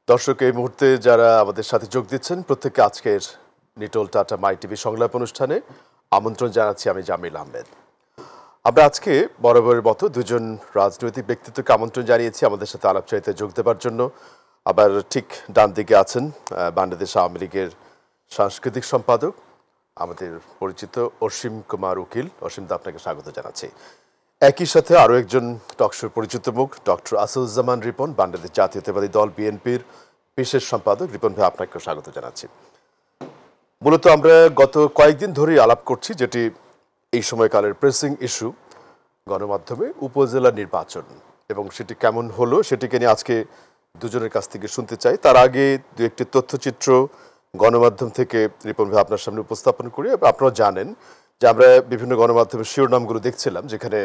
দর্শক এই মুহূর্তে যারা আমাদের সাথে যোগ দিচ্ছেন প্রত্যেককে আজকের নিটোল টাটা মাই টিভি সংলাপ অনুষ্ঠানে আমন্ত্রণ জানাচ্ছি আমি জামিল আহমেদ। আমরা আজকে বরাবরের মতো দুজন রাজনৈতিক ব্যক্তিত্বকে আমন্ত্রণ জানিয়েছি আমাদের সাথে আলাপচারিতায় যোগ দেবার জন্য। আবার ঠিক ডান দিকে আছেন বাংলাদেশ আওয়ামী লীগের সাংস্কৃতিক সম্পাদক আমাদের পরিচিত অসীম কুমার উকিল। অসীম দা, আপনাকে স্বাগত জানাচ্ছি। একই সাথে আরও একজন টকশোর পরিচিত মুখ ডক্টর আসাদুজ্জামান রিপন, বাংলাদেশ জাতীয়তাবাদী দল বিএনপির বিশেষ সম্পাদক। রিপন ভাই, আপনাকেও স্বাগত জানাচ্ছি। মূলত আমরা গত কয়েকদিন ধরেই আলাপ করছি, যেটি এই সময়কালের প্রেসিং ইস্যু গণমাধ্যমে উপজেলা নির্বাচন এবং সেটি কেমন হলো সেটিকে নিয়ে আজকে দুজনের কাছ থেকে শুনতে চাই। তার আগে দু একটি তথ্যচিত্র গণমাধ্যম থেকে রিপন ভাই আপনার সামনে উপস্থাপন করি। আপনারা জানেন যে আমরা বিভিন্ন গণমাধ্যমের শিরোনামগুলো দেখছিলাম, যেখানে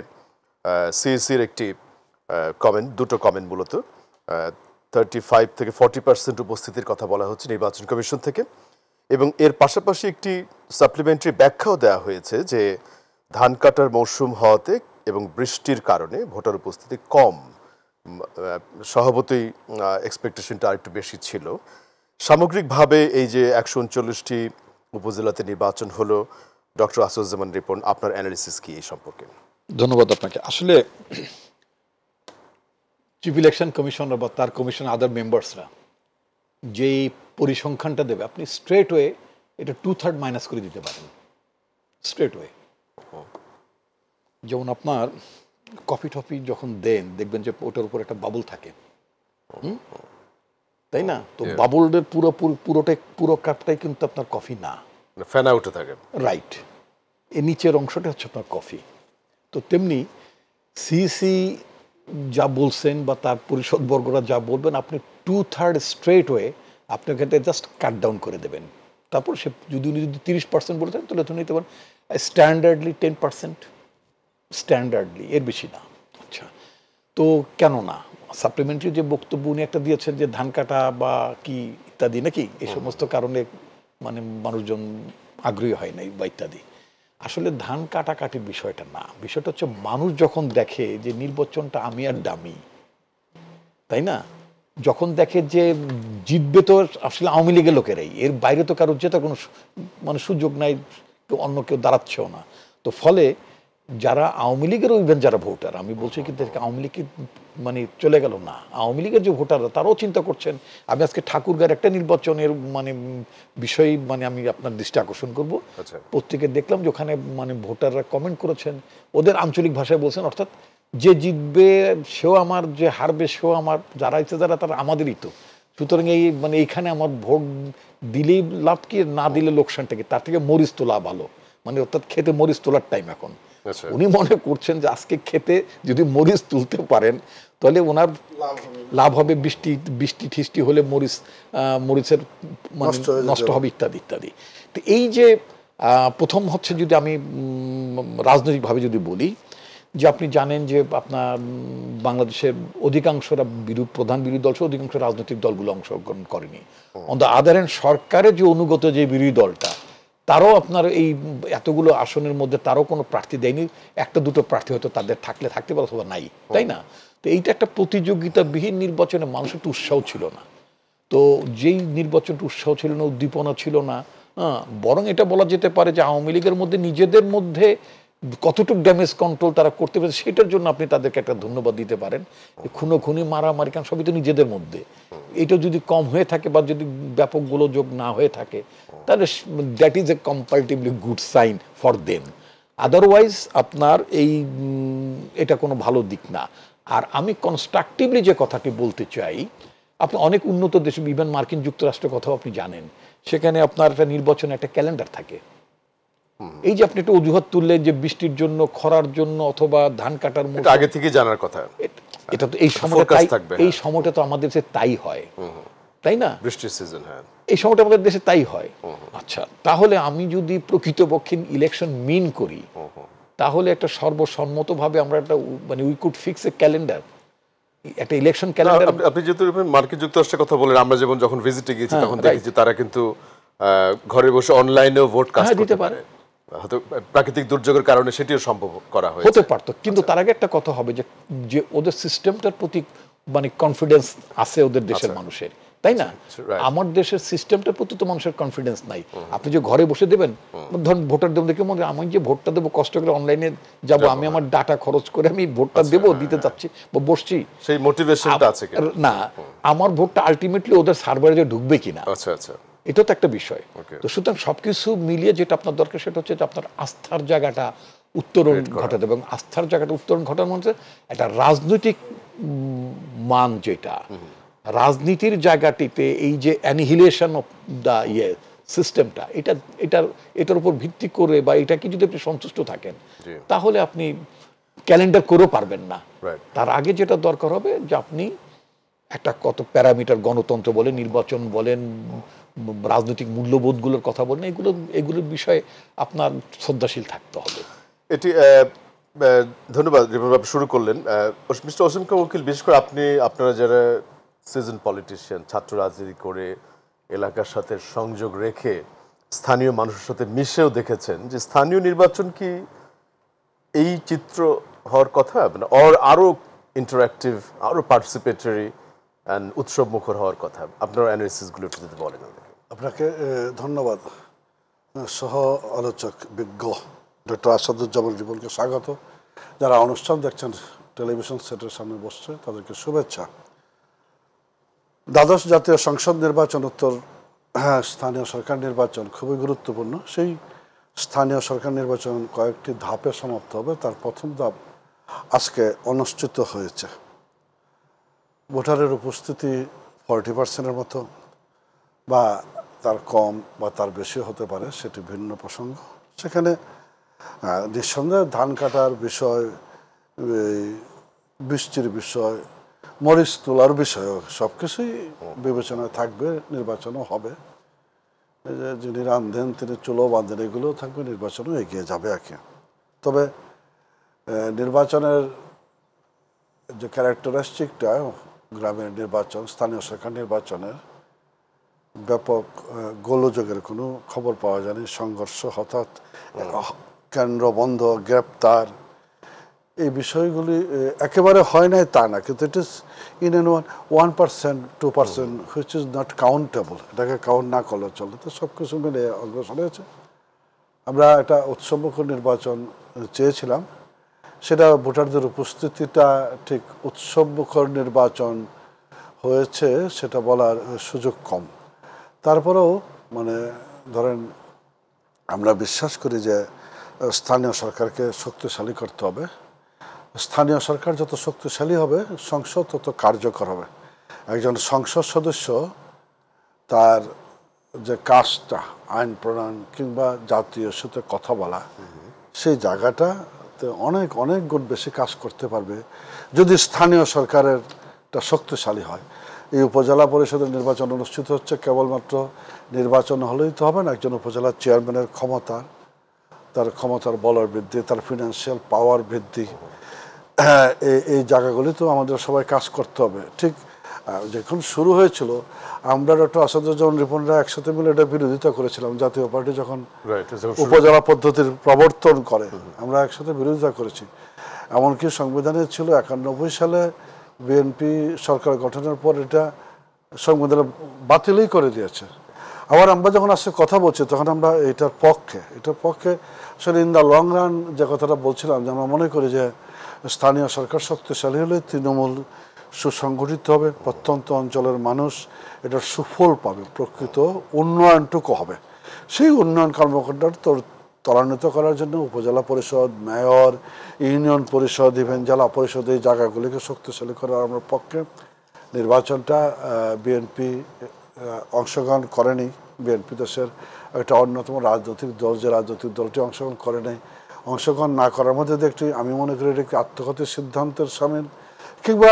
সিএসির একটি কমেন্ট, দুটো কমেন্ট মূলত 35 থেকে 40% উপস্থিতির কথা বলা হচ্ছে নির্বাচন কমিশন থেকে, এবং এর পাশাপাশি একটি সাপ্লিমেন্টারি ব্যাখ্যাও দেওয়া হয়েছে যে ধান কাটার মৌসুম হওয়াতে এবং বৃষ্টির কারণে ভোটার উপস্থিতি কম, স্বভাবতই এক্সপেকটেশনটা আরেকটু বেশি ছিল। সামগ্রিকভাবে এই যে 139টি উপজেলাতে নির্বাচন হলো, ডক্টর আসাদুজ্জামান রিপন, আপনার অ্যানালিসিস কি এই সম্পর্কে? ধন্যবাদ আপনাকে। আসলে চিফ ইলেকশন কমিশনার বা তার কমিশন আদার মেম্বার্সরা যেই পরিসংখ্যানটা দেবে, আপনি স্ট্রেট ওয়ে এটা 2/3 মাইনাস করে দিতে পারেন। স্ট্রেট ওয়ে যেমন আপনার কফি টফি যখন দেন দেখবেন যে ওটার উপর একটা বাবল থাকে, তাই না? তো বাবলের পুরো কাপটাই কিন্তু আপনার কফি না, ফ্যান আউটে থাকে, রাইট? এর নিচের অংশটা হচ্ছে আপনার কফি। তো তেমনি সিসি যা বলছেন বা তার পরিষদবর্গরা যা বলবেন, আপনি 2/3 স্ট্রেট ওয়ে আপনার ক্ষেত্রে জাস্ট কাট ডাউন করে দেবেন। তারপর সে যদি 30% বলে থাকেন তাহলে তো নিতে পারেন স্ট্যান্ডার্ডলি 10%, স্ট্যান্ডার্ডলি, এর বেশি না। আচ্ছা, তো কেন না সাপ্লিমেন্টারি যে বক্তব্য উনি একটা দিয়েছেন যে ধান কাটা বা কি ইত্যাদি নাকি এই সমস্ত কারণে মানে মানুষজন আগ্রহী হয় নাই বা ইত্যাদি। আসলে ধান কাটাকাটির বিষয়টা না, বিষয়টা হচ্ছে মানুষ যখন দেখে যে নির্বাচনটা আমি আর ডামি, তাই না? যখন দেখে যে জিতবে তো আসলে আওয়ামী লীগের লোকেরাই, এর বাইরে তো কারোর জেতার কোনো মানে সুযোগ নাই, অন্য কেউ দাঁড়াচ্ছেও না। তো ফলে যারা আওয়ামী লীগের ইভেন যারা ভোটার, আমি বলছি কিন্তু আওয়ামী লীগ মানে চলে গেল না, আওয়ামী লীগের যে ভোটাররা তারাও চিন্তা করছেন। আমি আজকে ঠাকুরগাঁর একটা নির্বাচনের মানে বিষয় মানে আমি আপনার দৃষ্টি আকর্ষণ করব। পত্রিকায় দেখলাম যে ওখানে মানে ভোটাররা কমেন্ট করেছেন, ওদের আঞ্চলিক ভাষায় বলছেন, অর্থাৎ যে জিতবে সেও আমার, যে হারবে সেও আমার, যারা ইচ্ছে যারা তারা আমাদেরই তো। সুতরাং এই মানে এইখানে আমার ভোট দিলেই লাভ কি, না দিলে লোকসানটা কি, তার থেকে মরিচ তোলা ভালো, মানে অর্থাৎ খেতে মরিচ তোলার টাইম এখন। উনি মনে করছেন যে আজকে খেতে যদি মরিচ তুলতে পারেন তাহলে ওনার লাভ হবে, বৃষ্টি ঠিষ্টি হলে মরিচের নষ্ট হবে ইত্যাদি ইত্যাদি। তো এই যে প্রথম হচ্ছে, যদি আমি রাজনৈতিকভাবে যদি বলি, যে আপনি জানেন যে আপনার বাংলাদেশের অধিকাংশরা প্রধান বিরোধী দল সহ অধিকাংশ রাজনৈতিক দলগুলো অংশগ্রহণ করেনি। অন দ্য আদার হ্যান্ড সরকারের যে অনুগত যে বিরোধী দলটা, তারাও আপনার এই এতগুলো আসনের মধ্যে তারাও কোনো প্রার্থী দেয়নি। একটা দুটো প্রার্থী হয়তো তাদের থাকতে পারে অথবা নাই, তাই না? তো এইটা একটা প্রতিযোগিতাবিহীন নির্বাচনে মানুষের একটু উৎসাহ ছিল না। তো যেই নির্বাচনটা উৎসাহ ছিল না, উদ্দীপনা ছিল না, বরং এটা বলা যেতে পারে যে আওয়ামী লীগের মধ্যে নিজেদের মধ্যে কতটুকু ড্যামেজ কন্ট্রোল তারা করতে পেরেছে সেটার জন্য আপনি তাদেরকে একটা ধন্যবাদ দিতে পারেন। খুনোখুনি মারামারি কারণ সবই তো নিজেদের মধ্যে, এটা যদি কম হয়ে থাকে বা যদি ব্যাপক গোলযোগ না হয়ে থাকে তাহলে that is a comparatively good sign for them. Otherwise আপনার এটা কোনো ভালো দিক না। আর আমি কনস্ট্রাকটিভলি যে কথাটি বলতে চাই, আপনি অনেক উন্নত দেশে, ইভেন মার্কিন যুক্তরাষ্ট্রের কথাও আপনি জানেন, সেখানে আপনার একটা নির্বাচনে একটা ক্যালেন্ডার থাকে। এই যে আপনি একটা অজুহাত তুললেন যে বৃষ্টির জন্য, খরার জন্য অথবা ধান কাটার মধ্যে আগে থেকে জানার কথা, এটা তো এই সময়টা তো আমাদের দেশে তাই হয়, তাই না? বৃষ্টির সিজন, হ্যাঁ, এই সময়টা আমাদের দেশে তাই হয়। আচ্ছা, তাহলে আমি যদি প্রকৃতপক্ষে ইলেকশন মিন করি, তাহলে একটা সর্বসম্মতভাবে আমরা একটা মানে we could fix A calendar, একটা ইলেকশন ক্যালেন্ডার। আপনি যেহেতু মার্কিন যুক্তরাষ্ট্রের কথা বলেন, আমরা যেমন যখন ভিজিটে গিয়েছি তখন দেখেছি তারা কিন্তু ঘরে বসে অনলাইনেও ভোট কাস্ট করতে পারে। হয়তো প্রাকৃতিক দুর্যোগের কারণে সেটিও সম্ভব করা হতে পারতো, কিন্তু তার আগে একটা কথা হবে যে ওদের সিস্টেমটার প্রতি মানে কনফিডেন্স আছে ওদের দেশের মানুষের, তাই না? right. আমার দেশের সিস্টেমটার প্রতি তো মানুষের কনফিডেন্স নাই। আপনি যে ঘরে বসে দেবেন, ধরুন ভোটার দেবেন দেখে মনে হয় আমি যে ভোটটা দেবো কষ্ট করে অনলাইনে যাব, আমি আমার ডাটা খরচ করে আমি ভোটটা দেবো, দিতে যাচ্ছি বা বসছি, সেই মোটিভেশনটা আছে কিনা? না, আমার ভোটটা আলটিমেটলি ওদের সার্ভারে যে ঢুকবে কিনা, আচ্ছা আচ্ছা, এটা তো একটা বিষয়। Okay. তো সুতরাং সবকিছু মিলিয়ে যেটা আপনার দরকার সেটা হচ্ছে যে আপনার আস্থার জায়গাটা উত্তরণ ঘটাতে, এবং আস্থার জায়গাটা উত্তরণ ঘটানোর মধ্যে একটা রাজনৈতিক মান, যেটা রাজনীতির জায়গাটিতে এই যে অ্যানিহিলেশন অফ দ্য সিস্টেমটা, এটার উপর ভিত্তি করে বা এটাকে যদি আপনি সন্তুষ্ট থাকেন, জি। তাহলে আপনি ক্যালেন্ডার করেও পারবেন না। Right. তার আগে যেটা দরকার হবে যে আপনি একটা কত প্যারামিটার, গণতন্ত্র বলেন, নির্বাচন বলেন, রাজনৈতিক মূল্যবোধগুলোর কথা বলেন, এগুলোর বিষয়ে আপনার শ্রদ্ধাশীল থাকতে হবে। এটি ধন্যবাদ রিপন, শুরু করলেন। মিস্টার অসীম খান উকিল, বিশেষ করে আপনারা যারা সিজন পলিটিশিয়ান, ছাত্র রাজনীতি করে এলাকার সাথে সংযোগ রেখে স্থানীয় মানুষের সাথে মিশেও দেখেছেন যে স্থানীয় নির্বাচন কি এই চিত্র হওয়ার কথা, মানে আরো ইন্টারঅ্যাক্টিভ, আরো পার্টিসিপেটরি অ্যান্ড উৎসব মুখর হওয়ার কথা? আপনার অ্যানালিসিসগুলো একটু যদি বলেন আমাকে। আপনাকে ধন্যবাদ। সহ আলোচক বিজ্ঞ ডক্টর আসাদুজ্জামান রিপনকে স্বাগত। যারা অনুষ্ঠান দেখছেন টেলিভিশন সেটের সামনে বসছে তাদেরকে শুভেচ্ছা। দ্বাদশ জাতীয় সংসদ নির্বাচন, উত্তর স্থানীয় সরকার নির্বাচন খুবই গুরুত্বপূর্ণ। সেই স্থানীয় সরকার নির্বাচন কয়েকটি ধাপে সমাপ্ত হবে। তার প্রথম ধাপ আজকে অনুষ্ঠিত হয়েছে। ভোটারের উপস্থিতি 40% মতো, বা তার কম বা তার বেশি হতে পারে, সেটি ভিন্ন প্রসঙ্গ। সেখানে নিঃসন্দেহে ধান কাটার বিষয়, বৃষ্টির বিষয়, মরিচ তোলার বিষয়, সব কিছুই বিবেচনায় থাকবে। নির্বাচনও হবে। যিনি রান্ধেন তিনি চুলো বাঁধেন, এগুলোও থাকবে, নির্বাচনও এগিয়ে যাবে একে। তবে নির্বাচনের যে ক্যারেক্টারিস্টিকটা, গ্রামের নির্বাচন, স্থানীয় সরকার নির্বাচনের ব্যাপক গোলযোগের কোনো খবর পাওয়া যায়নি। সংঘর্ষ, হঠাৎ কেন্দ্র বন্ধ, গ্রেপ্তার, এই বিষয়গুলি একেবারে হয় নাই তা না, কিন্তু it is in an 1%, 2% which is not countable. এটাকে কাউন্ট না করলে চলে। তো সব কিছু মিলে অগ্রসর হয়েছে। আমরা একটা উৎসবমুখর নির্বাচন চেয়েছিলাম, সেটা ভোটারদের উপস্থিতিটা ঠিক উৎসবমুখর নির্বাচন হয়েছে সেটা বলার সুযোগ কম। তারপরেও মানে ধরেন আমরা বিশ্বাস করি যে স্থানীয় সরকারকে শক্তিশালী করতে হবে। স্থানীয় সরকার যত শক্তিশালী হবে, সংসদ তত কার্যকর হবে। একজন সংসদ সদস্য তার যে কাজটা, আইন প্রণয়ন কিংবা জাতীয় ইস্যুতে কথা বলা, সেই জায়গাটাতে অনেক অনেক গুণ বেশি কাজ করতে পারবে যদি স্থানীয় সরকারেরটা শক্তিশালী হয়। এই উপজেলা পরিষদের নির্বাচন অনুষ্ঠিত হচ্ছে, কেবলমাত্র নির্বাচন হলেই তো হবে না। একজন উপজেলা চেয়ারম্যানের তার ক্ষমতার বলয় বৃদ্ধি, তার ফিনান্সিয়াল পাওয়ার বৃদ্ধি, এই জায়গাগুলিতেও আমাদের সবাই কাজ করতে হবে। ঠিক যখন শুরু হয়েছিল, আমরা ডক্টর আসাদুজ্জামান রিপনরা একসাথে মিলে এটা বিরোধিতা করেছিলাম। জাতীয় পার্টি যখন উপজেলা পদ্ধতির প্রবর্তন করে, আমরা একসাথে বিরোধিতা করেছি। এমনকি সংবিধানে ছিল 91 সালে বিএনপি সরকার গঠনের পর এটা সংবিধানে বাতিলই করে দিয়েছে। আবার আমরা যখন আসছে কথা বলছি, তখন আমরা এটার পক্ষে আসলে ইন দ্য লং রান যে কথাটা বলছিলাম, যে আমরা মনে করি যে স্থানীয় সরকার শক্তিশালী হলে তৃণমূল সুসংগঠিত হবে, প্রত্যন্ত অঞ্চলের মানুষ এটার সুফল পাবে, প্রকৃত উন্নয়নটুকু হবে। সেই উন্নয়ন কর্মকাণ্ড ত্বরান্বিত করার জন্য উপজেলা পরিষদ, মেয়র, ইউনিয়ন পরিষদ, ইভেন জেলা পরিষদ, এই জায়গাগুলিকে শক্তিশালী করার আমরা পক্ষে। নির্বাচনটা বিএনপি অংশগ্রহণ করেনি। বিএনপি দেশের একটা অন্যতম রাজনৈতিক দল, যে রাজনৈতিক দলটি অংশগ্রহণ করে নাই। অংশগ্রহণ না করার মধ্যে একটি, আমি মনে করি এটা একটি আত্মঘাতী সিদ্ধান্তের সামিল, কিংবা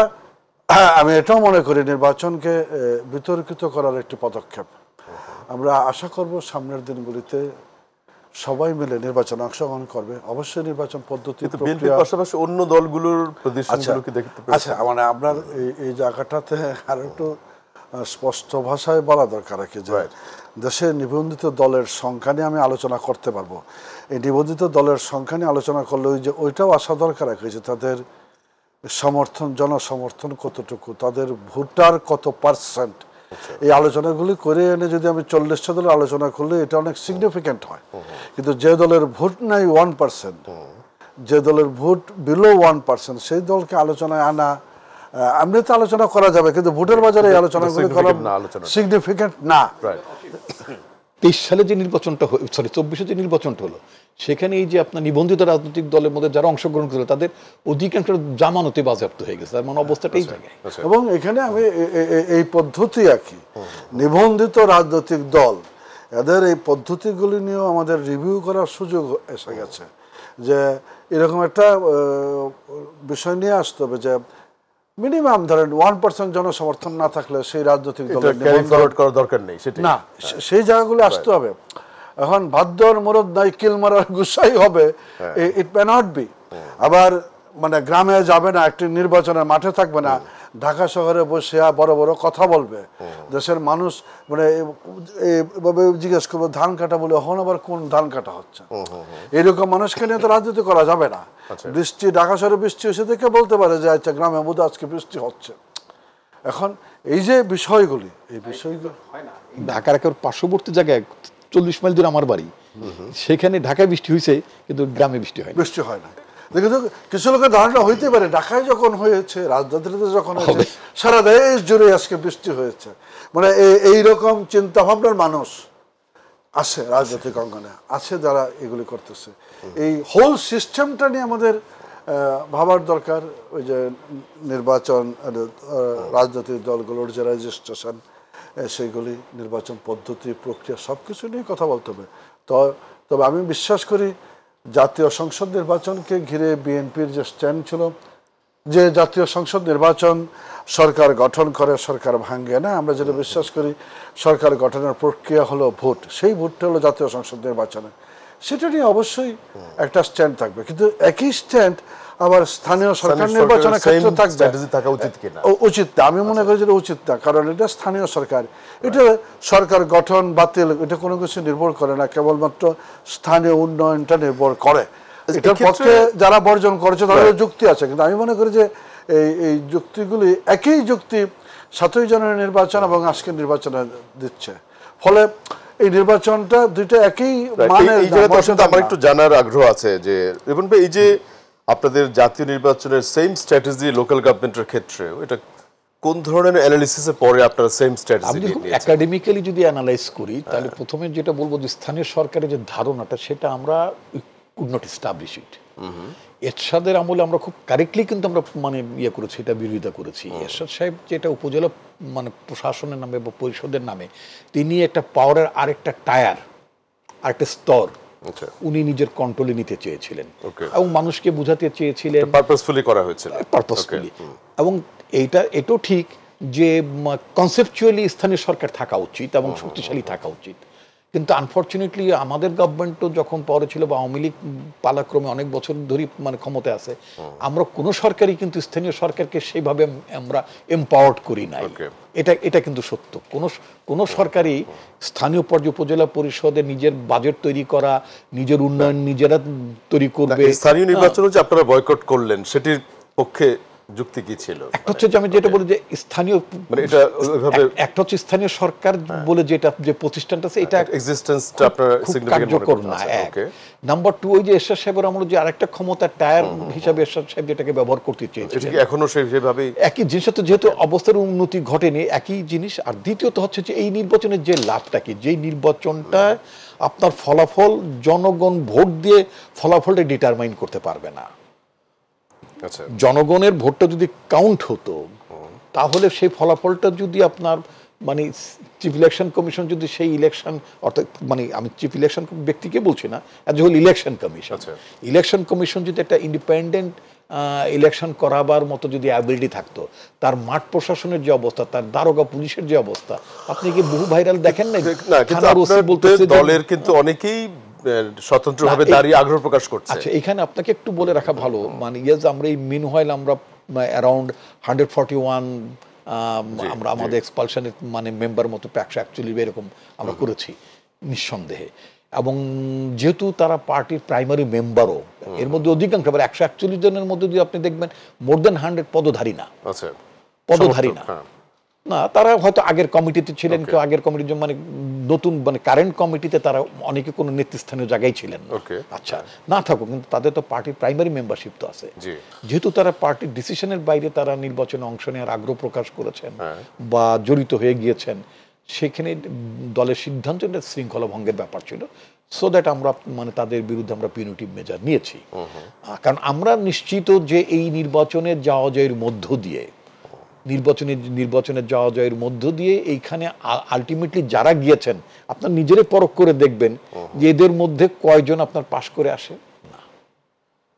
আমি এটাও মনে করি নির্বাচনকে বিতর্কিত করার একটি পদক্ষেপ। আমরা আশা করব সামনের দিনগুলিতে সবাই মিলে নির্বাচনে অংশগ্রহণ করবে। অবশ্যই নির্বাচন পদ্ধতি পাশাপাশি অন্য দলগুলোর প্রতিষ্ঠানগুলোকে দেখতে পাচ্ছি। আচ্ছা, মানে আপনার এই জায়গাটাতে আর একটু স্পষ্ট ভাষায় বলা দরকার আর কি, যে দেশে নিবন্ধিত দলের সংখ্যা নিয়ে আমি আলোচনা করতে পারবো। এই নিবন্ধিত দলের সংখ্যা নিয়ে আলোচনা করলে ওইটাও আসা দরকার আর কি, যে তাদের সমর্থন, জনসমর্থন কতটুকু, তাদের ভোটার কত %, এই আলোচনাগুলি করে এনে যদি আমি 40টা দলের আলোচনা করলে এটা অনেক সিগনিফিক্যান্ট হয়। কিন্তু যে দলের ভোট নাই 1%, যে দলের ভোট বিলো 1%, সেই দলকে আলোচনায় আনা, এমনিতে আলোচনা করা যাবে কিন্তু ভোটের বাজারে এই আলোচনাগুলি করা সিগনিফিক্যান্ট না। 23 সালে যে নির্বাচনটা 24 যে নির্বাচনটা হলো, সেখানে এই যে আপনার নিবন্ধিত রাজনৈতিক দলের মধ্যে যারা অংশগ্রহণ করেছিল তাদের অধিকাংশ জামানতে বাজেয়াপ্ত হয়ে গেছে, তার মানে অবস্থাটা এই জায়গায়। এবং এখানে আমি এই পদ্ধতি আঁকি, নিবন্ধিত রাজনৈতিক দল এদের এই পদ্ধতিগুলি নিয়েও আমাদের রিভিউ করার সুযোগ এসে গেছে, যে এরকম একটা বিষয় নিয়ে আসতে হবে যে মিনিমাম ধরেন 1% জনসমর্থন না থাকলে সেই রাজনৈতিক দলের করার দরকার নেই, না, সেই জায়গাগুলো আসতে হবে। এখন ভাদ্যর মরদ নাই কিল মারার গুসাই হবে, ইট মে নট বি। আবার মানে গ্রামে যাবে না, একটি নির্বাচনের মাঠে থাকবে না, ঢাকা শহরে বসে বড় বড় কথা বলবে, দেশের মানুষ মানে এভাবে জিজ্ঞেস করবো ধান কাটা বলে, এখন আবার কোন ধান কাটা হচ্ছে, এরকম মানুষকে নিয়ে তো রাজনীতি করা যাবে না। বৃষ্টি, ঢাকা শহরে বৃষ্টি হয়েছে দেখে বলতে পারে যে আচ্ছা গ্রামে বোধহয় আজকে বৃষ্টি হচ্ছে। এখন এই যে বিষয়গুলি, এই বিষয়গুলো ঢাকার একেবারে পার্শ্ববর্তী জায়গায় 40 মাইল দূরে আমার বাড়ি, সেখানে ঢাকায় বৃষ্টি হয়েছে কিন্তু গ্রামে বৃষ্টি হয় বৃষ্টি হয় না। দেখো কিছু লোকের ধারণা হইতে পারে ঢাকায় যখন হয়েছে, রাজধানীতে যখন হয়েছে, সারা দেশ জুড়ে আজকে বৃষ্টি হয়েছে, মানে এইরকম চিন্তা ভাবনার মানুষ আছে রাজনৈতিক অঙ্গনে, আছে যারা এগুলি করতেছে। এই হোল সিস্টেমটা নিয়ে আমাদের ভাবার দরকার। ওই যে নির্বাচন, রাজনৈতিক দলগুলোর যে রেজিস্ট্রেশন, সেইগুলি, নির্বাচন পদ্ধতি, প্রক্রিয়া, সব কিছু নিয়ে কথা বলতে হবে। তবে আমি বিশ্বাস করি জাতীয় সংসদ নির্বাচনকে ঘিরে বিএনপির যে স্ট্যান্ড ছিল, যে জাতীয় সংসদ নির্বাচন সরকার গঠন করে, সরকার ভাঙ্গে না, আমরা যেটা বিশ্বাস করি সরকার গঠনের প্রক্রিয়া হলো ভোট, সেই ভোটটা হলো জাতীয় সংসদ নির্বাচনে, সেটা নিয়ে অবশ্যই একটা স্ট্যান্ড থাকবে। কিন্তু একই স্ট্যান্ড আবার স্থানীয় সরকার নির্বাচনের ক্ষেত্রে থাকা উচিত কিনা? উচিত না, আমি মনে করি যেটা উচিত না, কারণ এটা স্থানীয় সরকার, এটা সরকার গঠন বাতিল এটা কোনো কিছু নির্ভর করে না, কেবলমাত্র স্থানীয় উন্নয়নটা নির্ভর করে। এটার পক্ষে যারা বর্জন করেছে তাদের যুক্তি আছে, কিন্তু আমি মনে করি যে এই যুক্তিগুলি একই যুক্তি 7ই জানুয়ারি নির্বাচন এবং আজকের নির্বাচনে দিচ্ছে, ফলে এই নির্বাচনটা দুইটা একই মানে। আমার একটু জানার আগ্রহ আছে যে রিপন ভাই, এই যে আপনাদের জাতীয় নির্বাচনের সেম স্ট্র্যাটেজি লোকাল গভর্নমেন্টের ক্ষেত্রে, এটা কোন ধরনের অ্যানালিসিসের পরে আপনারা সেম স্ট্র্যাটেজি নিয়েছেন? একাডেমিক্যালি যদি অ্যানালাইজ করি তাহলে প্রথমে যেটা বলবো যে স্থানীয় সরকারের যে ধারণাটা, সেটা আমরা কুড নট এস্টাবলিশ ইট। এরশাদের আমলে আমরা খুব কারেক্টলি কিন্তু আমরা মানে ইয়ে করেছি, এটা বিরোধিতা করেছি। এরশাদ সাহেব যেটা উপজেলা মানে প্রশাসনের নামে বা পরিষদের নামে, তিনি একটা পাওয়ারের আরেকটা টায়ার, আরেকটা স্তর উনি নিজের কন্ট্রোলে নিতে চেয়েছিলেন এবং মানুষকে বোঝাতে চেয়েছিলেন, পারপাসফুলি করা হয়েছিল, পারপাসফুলি। এবং এটাও ঠিক যে কনসেপচুয়ালি স্থানীয় সরকার থাকা উচিত এবং শক্তিশালী থাকা উচিত, কিন্তু আনফর্চুনেটলি আমাদের গভর্নমেন্টও যখন পরে ছিল বা আওয়ামী লীগ পালাক্রমে অনেক বছর ধরে মানে ক্ষমতায় আছে, আমরা কোনো সরকারই কিন্তু স্থানীয় সরকারকে সেইভাবে আমরা এম্পাওয়ার্ড করি নাই। এটা কিন্তু সত্য, কোনো সরকারই স্থানীয় পর্যায়ে উপজেলা পরিষদে নিজের বাজেট তৈরি করা, নিজের উন্নয়ন নিজেরা তৈরি করবে। স্থানীয় নির্বাচন যে আপনারা বয়কট করলেন, সেটির পক্ষে যুক্তি কি ছিল? একটা হচ্ছে যে আমি যেটা বলি যে স্থানীয়, মানে এটা ওইভাবে একটা হচ্ছে স্থানীয় সরকার বলে যেটা যে প্রতিষ্ঠানটা আছে, এটা এক্সিস্টেন্সটা আপনার সিগনিফিকেন্ট কার্যকর না। নাম্বার 2, ওই যে এরশাদ সাহেবের আমলে যে আরেকটা ক্ষমতা টায়ার হিসাবে এরশাদ সাহেব যেটাকে ব্যবহার করতে চেয়েছিলেন, এখনো সেভাবেই একই জিনিস, যেহেতু অবস্থার উন্নতি ঘটেনি, একই জিনিস। আর দ্বিতীয়ত হচ্ছে যে এই নির্বাচনের যে লাভটা কি, যেই নির্বাচনটা আপনার ফলাফল জনগণ ভোট দিয়ে ফলাফলটা ডিটারমাইন করতে পারবে না। জনগণের ভোটটা যদি কাউন্ট হতো, তাহলে সেই ফলাফলটা যদি আপনার মানে চিফ ইলেকশন কমিশন যদি সেই ইলেকশন, অর্থাৎ মানে আমি চিফ ইলেকশন ব্যক্তিকে বলছি না, অ্যাজ হোল ইলেকশন কমিশন যদি একটা ইন্ডিপেন্ডেন্ট ইলেকশন করাবার মতো যদি অ্যাবিলিটি থাকতো, তার মাঠ প্রশাসনের যে অবস্থা, তার দারোগা পুলিশের যে অবস্থা, আপনি কি বহু ভাইরাল দেখেন না? দলের কিন্তু অনেকেই স্বতন্ত্রভাবে দাঁড়িয়ে আগ্রহ প্রকাশ করছে। আচ্ছা, এখানে আপনাকে একটু বলে রাখা ভালো, মানে ইয়াজ আমরা এই মিনওয়াইল আমরা অ্যারাউন্ড 141 আমরা আমাদের এক্সপালশনের মানে মেম্বার মতো 141 এরকম আমরা করেছি নিঃসন্দেহে। এবং যেহেতু তারা পার্টির প্রাইমারি মেম্বারও, এর মধ্যে অধিকাংশ 141 জনের মধ্যে যদি আপনি দেখবেন মোর দেন 100 পদধারী না, পদধারী না। না, তারা হয়তো আগের কমিটিতে ছিলেন, কেউ আগের কমিটির মানে নতুন মানে কারেন্ট কমিটিতে তারা অনেকে কোনো নেতৃস্থানীয় জায়গায় ছিলেন না। আচ্ছা, না থাকুক, কিন্তু তাদের তো পার্টির প্রাইমারি মেম্বারশিপ তো আছে। যেহেতু তারা পার্টির ডিসিশনের বাইরে তারা নির্বাচনে অংশ নেওয়ার আগ্রহ প্রকাশ করেছেন বা জড়িত হয়ে গিয়েছেন, সেখানে দলের সিদ্ধান্ত শৃঙ্খলা ভঙ্গের ব্যাপার ছিল। সো দ্যাট আমরা মানে তাদের বিরুদ্ধে আমরা পিউনিটিভ মেজার নিয়েছি। কারণ আমরা নিশ্চিত যে এই নির্বাচনের যাওয়া জয়ের মধ্য দিয়ে নির্বাচনের যাওয়া জয়ের মধ্য দিয়ে এইখানে আলটিমেটলি যারা গিয়েছেন, আপনার নিজেরে পরখ করে দেখবেন যে এদের মধ্যে কয়জন আপনার পাশ করে আসে না।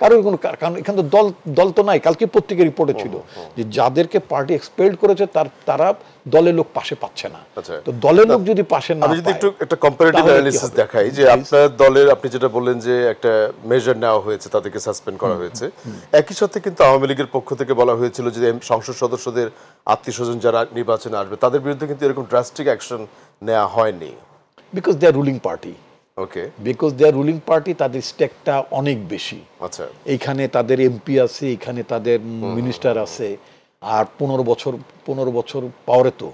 কারণ এখানে তো দল তো নাই। কালকে পত্রিকা রিপোর্টে ছিল যে যাদেরকে পার্টি এক্সপেল্ড করেছে তারা দলের লোক পাশে পাচ্ছে না। তো দলের লোক যদি পাশে না, আমি যদি একটু একটা কম্পারেটিভ অ্যানালিসিস দেখাই যে আপনার দলের, আপনি যেটা বললেন যে একটা মেজার নেওয়া হয়েছে, তাদেরকে সাসপেন্ড করা হয়েছে, একই সাথে কিন্তু আওয়ামী লীগের পক্ষ থেকে বলা হয়েছিল যে সংসদ সদস্যদের আত্মীয়স্বজন যারা নির্বাচনে আসবে তাদের বিরুদ্ধে কিন্তু এরকম ড্রাস্টিক অ্যাকশন নেওয়া হয়নি। Because they are ruling party. Okay, because they are ruling party, তাদের স্টেকটা অনেক বেশি। আচ্ছা, এইখানে তাদের এমপি আছে, এখানে তাদের মিনিস্টার আছে, আর 15 বছর পাওয়ারে, তো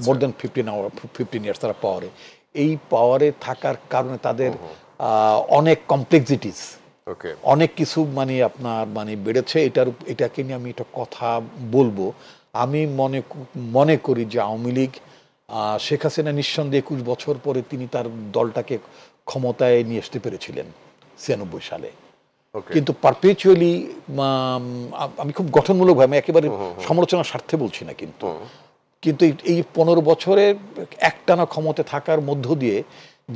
মোর দেন 15 ইয়ার্স তারা পাওয়ারে। এই পাওয়ারে থাকার কারণে তাদের অনেক কমপ্লেক্সিটিস, অনেক কিছু মানে আপনার মানে বেড়েছে। এটাকে নিয়ে আমি একটা কথা বলবো। আমি মনে করি যে আওয়ামী লীগ, শেখ হাসিনা নিঃসন্দেহে 21 বছর পরে তিনি তার দলটাকে ক্ষমতায় নিয়ে আসতে পেরেছিলেন 96 সালে। কিন্তু পারপেচুয়ালি, আমি খুব গঠনমূলকভাবে, আমি একেবারে সমালোচনার স্বার্থে বলছি না, কিন্তু এই 15 বছরে একটানা ক্ষমতা থাকার মধ্য দিয়ে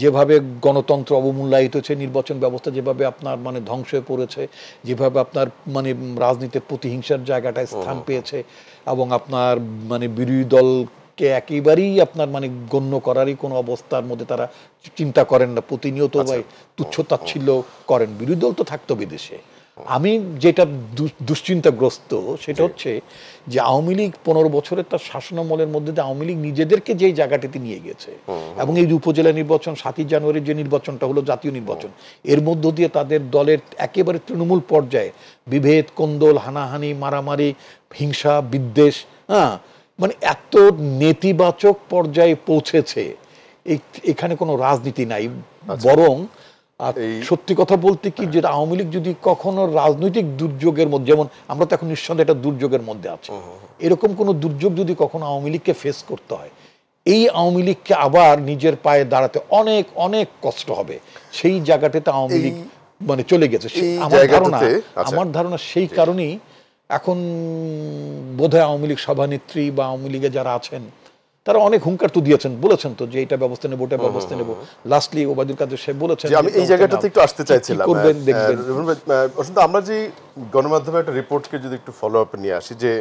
যেভাবে গণতন্ত্র অবমূল্যায়িত হয়েছে, নির্বাচন ব্যবস্থা যেভাবে আপনার মানে ধ্বংস হয়ে পড়েছে, যেভাবে আপনার মানে রাজনীতির প্রতিহিংসার জায়গাটায় স্থান পেয়েছে, এবং আপনার মানে বিরোধী দলকে একেবারেই আপনার মানে গণ্য করারই কোনো অবস্থার মধ্যে তারা চিন্তা করেন না, প্রতিনিয়ত তুচ্ছ তাচ্ছিল্য করেন। বিরোধী দল তো থাকতো বিদেশে। আমি যেটা দুশ্চিন্তাগ্রস্ত সেটা হচ্ছে যে আওয়ামী লীগ 15 বছরের তার শাসনামলের মধ্যে দিয়ে আওয়ামী লীগ নিজেদেরকে যেই জায়গাটিতে নিয়ে গেছে, এবং এই উপজেলা নির্বাচন 7ই জানুয়ারির যে নির্বাচনটা হলো জাতীয় নির্বাচন, এর মধ্য দিয়ে তাদের দলের একেবারে তৃণমূল পর্যায়ে বিভেদ, কোন্দল, হানাহানি, মারামারি, হিংসা, বিদ্বেষ, মানে এত নেতিবাচক পর্যায়ে পৌঁছেছে। এখানে কোনো রাজনীতি নাই, বরং সত্যি কথা বলতে কি, যে আওয়ামী লীগ যদি কখনো রাজনৈতিক দুর্যোগের মধ্যে, যেমন আমরা তো এখন নিঃসন্দেহে একটা দুর্যোগের মধ্যে আছি, এরকম কোন দুর্যোগ যদি কখনো আওয়ামী লীগকে ফেস করতে হয়, এই আওয়ামী লীগকে আবার নিজের পায়ে দাঁড়াতে অনেক অনেক কষ্ট হবে। সেই জায়গাটাতে আওয়ামী লীগ মানে চলে গেছে। আমার ধারণা সেই কারণেই এখন বোধহয় আওয়ামী লীগ সভানেত্রী বা আওয়ামী লীগে যারা আছেন তারা অনেক হুঙ্কার তো দিয়েছেন, বলেছেন তো যে এটা ব্যবস্থা নেব, ওটা ব্যবস্থা নেব। লাস্টলি ওবায়দুল কাদের সাহেব বলেছেন, আমি এই জায়গাটাতে একটু আসতে চাইছিলাম। আমরা যে গণমাধ্যমে একটা রিপোর্টকে যদি একটু ফলো আপ নিয়ে আসি, যে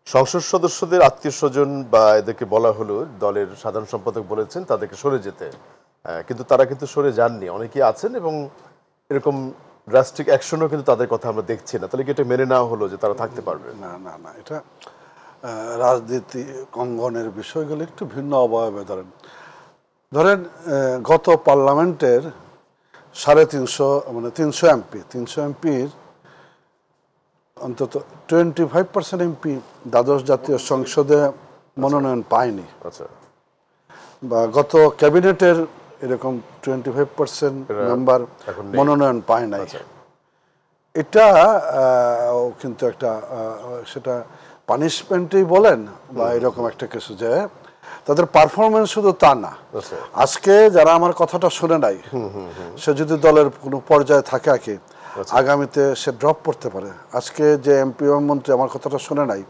সংসদ সদস্যদের আত্মীয় স্বজন বা এদেরকে বলা হলো, দলের সাধারণ সম্পাদক বলেছেন তাদেরকে সরে যেতে, কিন্তু তারা কিন্তু সরে যাননি, অনেকেই আছেন, এবং এরকম ড্রাস্টিক অ্যাকশনও কিন্তু তাদের কথা আমরা দেখছি না। তাহলে কি এটা মেনে নেওয়া হলো যে তারা থাকতে পারবে? না না না, এটা রাজনীতি অঙ্গনের বিষয়গুলো একটু ভিন্ন অবয়বে। ধরেন গত পার্লামেন্টের 350 এমপি, 300 এমপির অন্তত 25% এমপি দ্বাদশ জাতীয় সংসদে মনোনয়ন পায়নি। বা গত ক্যাবিনেটের এরকম 25% মেম্বার মনোনয়ন পায় নাই। এটা কিন্তু একটা সেটা পানিশমেন্টই বলেন বা এরকম একটা কিছু, যে তাদের পারফরমেন্স শুধু তা না। আজকে যারা আমার কথাটা শুনে নাই, সে যদি দলের কোনো পর্যায়ে থাকে আগে, আগামীতে সে ড্রপ করতে পারে। আজকে যে এমপি মন্ত্রী আমার কথাটা শুনে নাই,